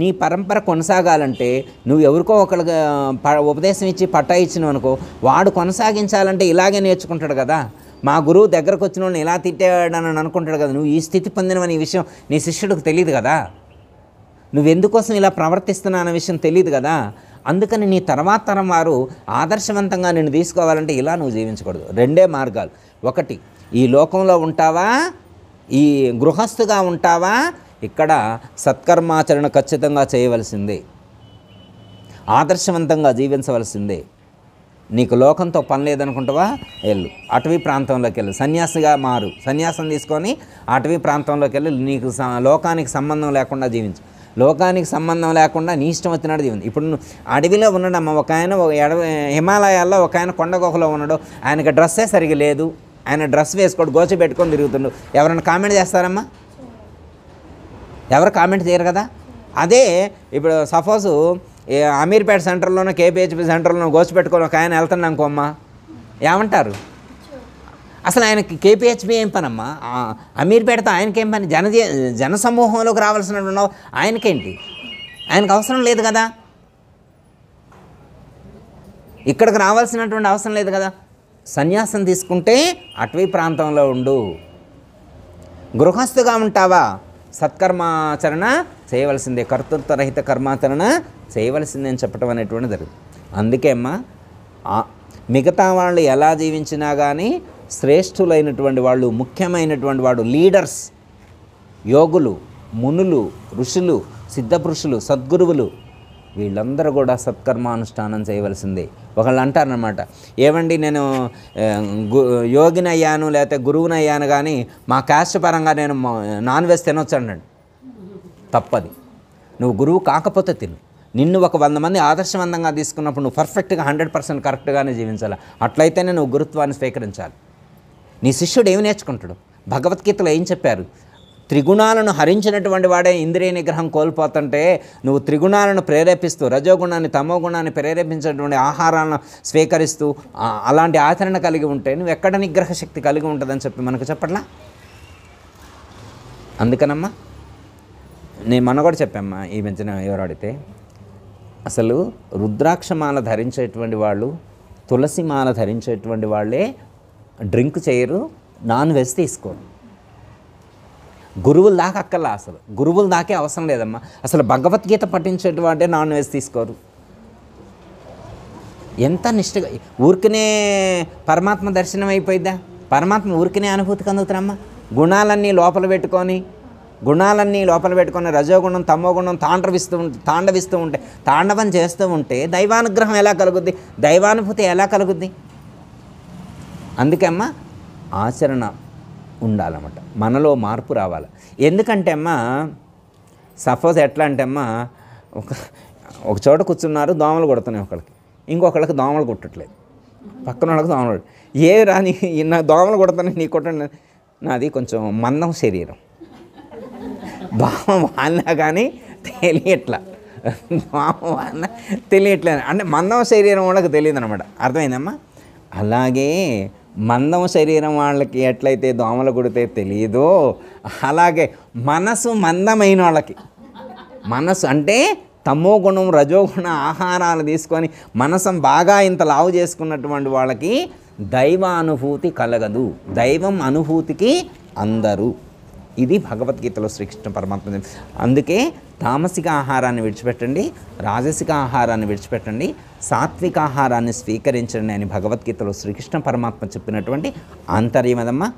నీ పరంపర కొనసాగాలంటే నువ్వు ఎవరికో ఒకరికి ఉపదేశం ఇచ్చి పట్టా ఇచ్చినావు అనుకో, వాడు కొనసాగించాలంటే ఇలాగే నేర్చుకుంటాడు కదా. మా గురువు దగ్గరకు వచ్చిన వాళ్ళని ఇలా తిట్టాడని అనుకుంటాడు కదా. నువ్వు ఈ స్థితి పొందినవని ఈ విషయం నీ శిష్యుడికి తెలియదు కదా. నువ్వెందుకోసం ఇలా ప్రవర్తిస్తున్నా అనే విషయం తెలియదు కదా. అందుకని నీ తర్వాత తరం వారు ఆదర్శవంతంగా నిన్ను తీసుకోవాలంటే ఇలా నువ్వు జీవించకూడదు. రెండే మార్గాలు. ఒకటి, ఈ లోకంలో ఉంటావా, ఈ గృహస్థుగా ఉంటావా, ఇక్కడ సత్కర్మాచరణ ఖచ్చితంగా చేయవలసిందే, ఆదర్శవంతంగా జీవించవలసిందే. నీకు లోకంతో పని లేదనుకుంటావా, వెళ్ళు అటవీ ప్రాంతంలోకి వెళ్ళు, సన్యాసిగా మారు, సన్యాసం తీసుకొని అటవీ ప్రాంతంలోకి వెళ్ళి నీకు లోకానికి సంబంధం లేకుండా జీవించు. లోకానికి సంబంధం లేకుండా నీ ఇష్టం వచ్చినట్టు జీవించు. ఇప్పుడు అడవిలో ఉన్నాడమ్మ ఒక ఆయన, హిమాలయాల్లో ఒక ఆయన కొండగొహలో ఉన్నాడు, ఆయనకి డ్రెస్సే సరిగా లేదు, ఆయన డ్రెస్ వేసుకోడు, గోచ పెట్టుకొని తిరుగుతుండు. ఎవరైనా కామెంట్ చేస్తారమ్మా? ఎవరు కామెంట్ చేయరు కదా. అదే ఇప్పుడు సపోజు అమీర్పేట సెంటర్లోనో కేపీహెచ్పి సెంటర్లోనో గోచ పెట్టుకొని ఒక ఆయన వెళ్తున్నాం అనుకోమ్మా, ఏమంటారు? అసలు ఆయనకి కేపీహెచ్పి ఏం పనమ్మా, అమీర్పేటతో ఆయనకేం పని? జనసమూహంలోకి రావాల్సిన ఆయనకేంటి? ఆయనకు అవసరం లేదు కదా, ఇక్కడికి రావాల్సినటువంటి అవసరం లేదు కదా. సన్యాసం తీసుకుంటే అటవీ ప్రాంతంలో ఉండు, గృహస్థుగా ఉంటావా సత్కర్మాచరణ చేయవలసిందే, కర్తృత్వరహిత కర్మాచరణ చేయవలసిందే అని చెప్పడం అనేటువంటి జరుగుతుంది. అందుకే అమ్మా మిగతా వాళ్ళు ఎలా జీవించినా కానీ శ్రేష్ఠులైనటువంటి వాళ్ళు, ముఖ్యమైనటువంటి వాడు, లీడర్స్, యోగులు, మునులు, ఋషులు, సిద్ధపురుషులు, సద్గురువులు, వీళ్ళందరూ కూడా సత్కర్మానుష్ఠానం చేయవలసిందే. ఒకళ్ళు అంటారనమాట, ఏమండి నేను యోగిని అయ్యాను లేకపోతే గురువుని అయ్యాను కానీ మా క్యాస్ట్ పరంగా నేను నాన్ వెజ్ తినొచ్చు అన్నాడు. తప్పది. నువ్వు గురువు కాకపోతే తిను. నిన్ను ఒక 100 మంది ఆదర్శవంతంగా తీసుకున్నప్పుడు నువ్వు పర్ఫెక్ట్గా 100% కరెక్ట్గానే జీవించాలి. అట్లయితేనే నువ్వు గురుత్వాన్ని స్వీకరించాలి. నీ శిష్యుడు ఏమి నేర్చుకుంటాడు? భగవద్గీతలో ఏం చెప్పారు? త్రిగుణాలను హరించినటువంటి వాడే ఇంద్రియ నిగ్రహం కోల్పోతుంటే నువ్వు త్రిగుణాలను ప్రేరేపిస్తూ, రజోగుణాన్ని తమో గుణాన్ని ప్రేరేపించేటువంటి ఆహారాలను స్వీకరిస్తూ అలాంటి ఆచరణ కలిగి ఉంటే నువ్వు ఎక్కడ నిగ్రహ శక్తి కలిగి ఉంటుందని చెప్పి మనకు చెప్పట్లా? అందుకనమ్మా నేను మొన్న కూడా చెప్పామ్మా, ఈ మధ్యన ఎవరు అడిగితే, అసలు రుద్రాక్షమాల ధరించేటువంటి వాళ్ళు, తులసి మాల ధరించేటువంటి వాళ్ళే డ్రింక్ చేయరు, నాన్ వెజ్ తీసుకోరు. గురువుల దాకా అక్కర్లా, అసలు గురువుల దాకే అవసరం లేదమ్మా. అసలు భగవద్గీత పఠించేటువంటి నాన్ వెజ్ తీసుకోరు. ఎంత నిష్ఠగా ఊరికనే పరమాత్మ దర్శనం అయిపోయిద్దా? పరమాత్మ ఊరికనే అనుభూతికి అందుతారమ్మా. గుణాలన్నీ లోపల పెట్టుకొని రజోగుణం తమోగుణం తాండవిస్తూ ఉంటే, తాండవం చేస్తూ ఉంటే దైవానుగ్రహం ఎలా కలుగుద్ది? దైవానుభూతి ఎలా కలుగుద్ది? అందుకే అమ్మ ఆచరణ ఉండాలన్నమాట. మనలో మార్పు రావాలి. ఎందుకంటే అమ్మ సపోజ్ ఎట్లా అంటే అమ్మ ఒక చోట కూర్చున్నారు, దోమలు కొడుతున్నాయి ఒకళ్ళకి, ఇంకొకళ్ళకి దోమలు కొట్టట్లేదు, పక్కన వాళ్ళకి దోమలు ఏ రాని నా దోమలు కొడుతున్నాయి నీ కొట్టండి. నాది కొంచెం మందం శరీరం, దోమ వాడినా కానీ తెలియట్లా, దోమ వాడినా తెలియట్లేదు అంటే మందం శరీరం వాళ్ళకి తెలియదు అనమాట. అర్థమైందమ్మా? అలాగే మందం శరీరం వాళ్ళకి ఎట్లయితే దోమలు కొడితే తెలియదో, అలాగే మనసు మందమైన వాళ్ళకి, మనసు అంటే తమో గుణం రజోగుణ ఆహారాలు తీసుకొని మనసం బాగా ఇంత లావు చేసుకున్నటువంటి వాళ్ళకి దైవానుభూతి కలగదు. దైవం అనుభూతికి అందరు. ఇది భగవద్గీతలో శ్రీకృష్ణ పరమాత్మ. అందుకే తామసిక ఆహారాన్ని విడిచిపెట్టండి, రాజసిక ఆహారాన్ని విడిచిపెట్టండి, సాత్విక ఆహారాన్ని స్వీకరించండి అని భగవద్గీతలో శ్రీకృష్ణ పరమాత్మ చెప్పినటువంటి ఆంతర్యం అదమ్మా.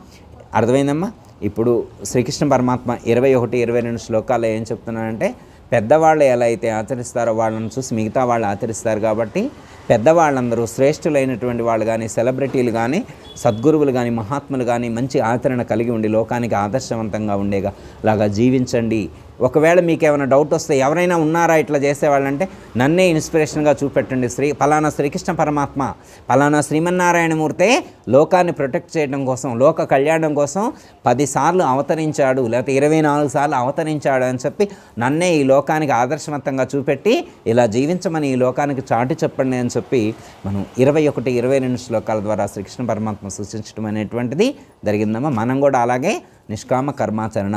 అర్థమైందమ్మా? ఇప్పుడు శ్రీకృష్ణ పరమాత్మ 21, 22 శ్లోకాల్లో ఏం చెప్తున్నానంటే, పెద్దవాళ్ళు ఎలా అయితే ఆచరిస్తారో వాళ్ళని చూసి మిగతా వాళ్ళు ఆచరిస్తారు. కాబట్టి పెద్దవాళ్ళందరూ శ్రేష్ఠులైనటువంటి వాళ్ళు కానీ, సెలబ్రిటీలు కానీ, సద్గురువులు కానీ, మహాత్ములు కానీ మంచి ఆచరణ కలిగి ఉండి లోకానికి ఆదర్శవంతంగా ఉండేగా లాగా జీవించండి. ఒకవేళ మీకు ఏమైనా డౌట్ వస్తే ఎవరైనా ఉన్నారా ఇట్లా చేసేవాళ్ళంటే నన్నే ఇన్స్పిరేషన్గా చూపెట్టండి. పలానా శ్రీకృష్ణ పరమాత్మ, పలానా శ్రీమన్నారాయణమూర్తే లోకాన్ని ప్రొటెక్ట్ చేయడం కోసం, లోక కళ్యాణం కోసం 10 సార్లు అవతరించాడు, లేకపోతే 24 సార్లు అవతరించాడు అని చెప్పి నన్నే ఈ లోకానికి ఆదర్శవంతంగా చూపెట్టి ఇలా జీవించమని ఈ లోకానికి చాటి చెప్పండి అని చెప్పి మనం 21, 22 శ్లోకాల ద్వారా శ్రీకృష్ణ పరమాత్మ సూచించడం అనేటువంటిది జరిగిందమ్మా. మనం కూడా అలాగే నిష్కామ కర్మాచరణ,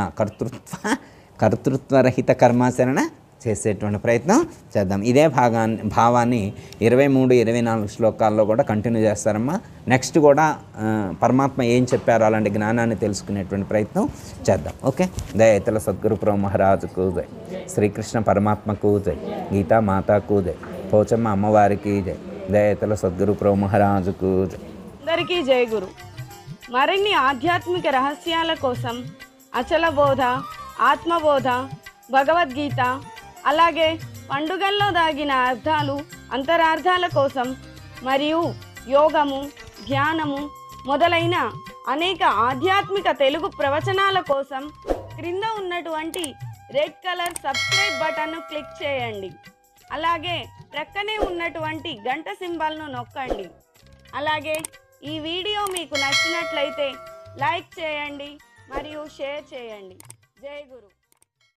కర్తృత్వరహిత కర్మాచరణ చేసేటువంటి ప్రయత్నం చేద్దాం. ఇదే భావాన్ని 23, 24 శ్లోకాల్లో కూడా కంటిన్యూ చేస్తారమ్మా. నెక్స్ట్ కూడా పరమాత్మ ఏం చెప్పారో అలాంటి జ్ఞానాన్ని తెలుసుకునేటువంటి ప్రయత్నం చేద్దాం. ఓకే. దయతల సద్గురు ప్రభు మహారాజుకు జై, శ్రీకృష్ణ పరమాత్మకు జై, గీతా మాతాకు జై, పోచమ్మ అమ్మవారికి జై, దయతల సద్గురు ప్రభు మహారాజుకు జై. అందరికీ జై గురు. మరిన్ని ఆధ్యాత్మిక రహస్యాల కోసం అచల బోధ, ఆత్మబోధ, భగవద్గీత, అలాగే పండుగల్లో దాగిన అర్థాలు, అంతరార్థాల కోసం మరియు యోగము, ధ్యానము మొదలైన అనేక ఆధ్యాత్మిక తెలుగు ప్రవచనాల కోసం క్రింద ఉన్నటువంటి రెడ్ కలర్ సబ్స్క్రైబ్ బటన్ను క్లిక్ చేయండి. అలాగే ప్రక్కనే ఉన్నటువంటి గంట సింబల్ను నొక్కండి. అలాగే ఈ వీడియో మీకు నచ్చినట్లయితే లైక్ చేయండి మరియు షేర్ చేయండి. జై గురు.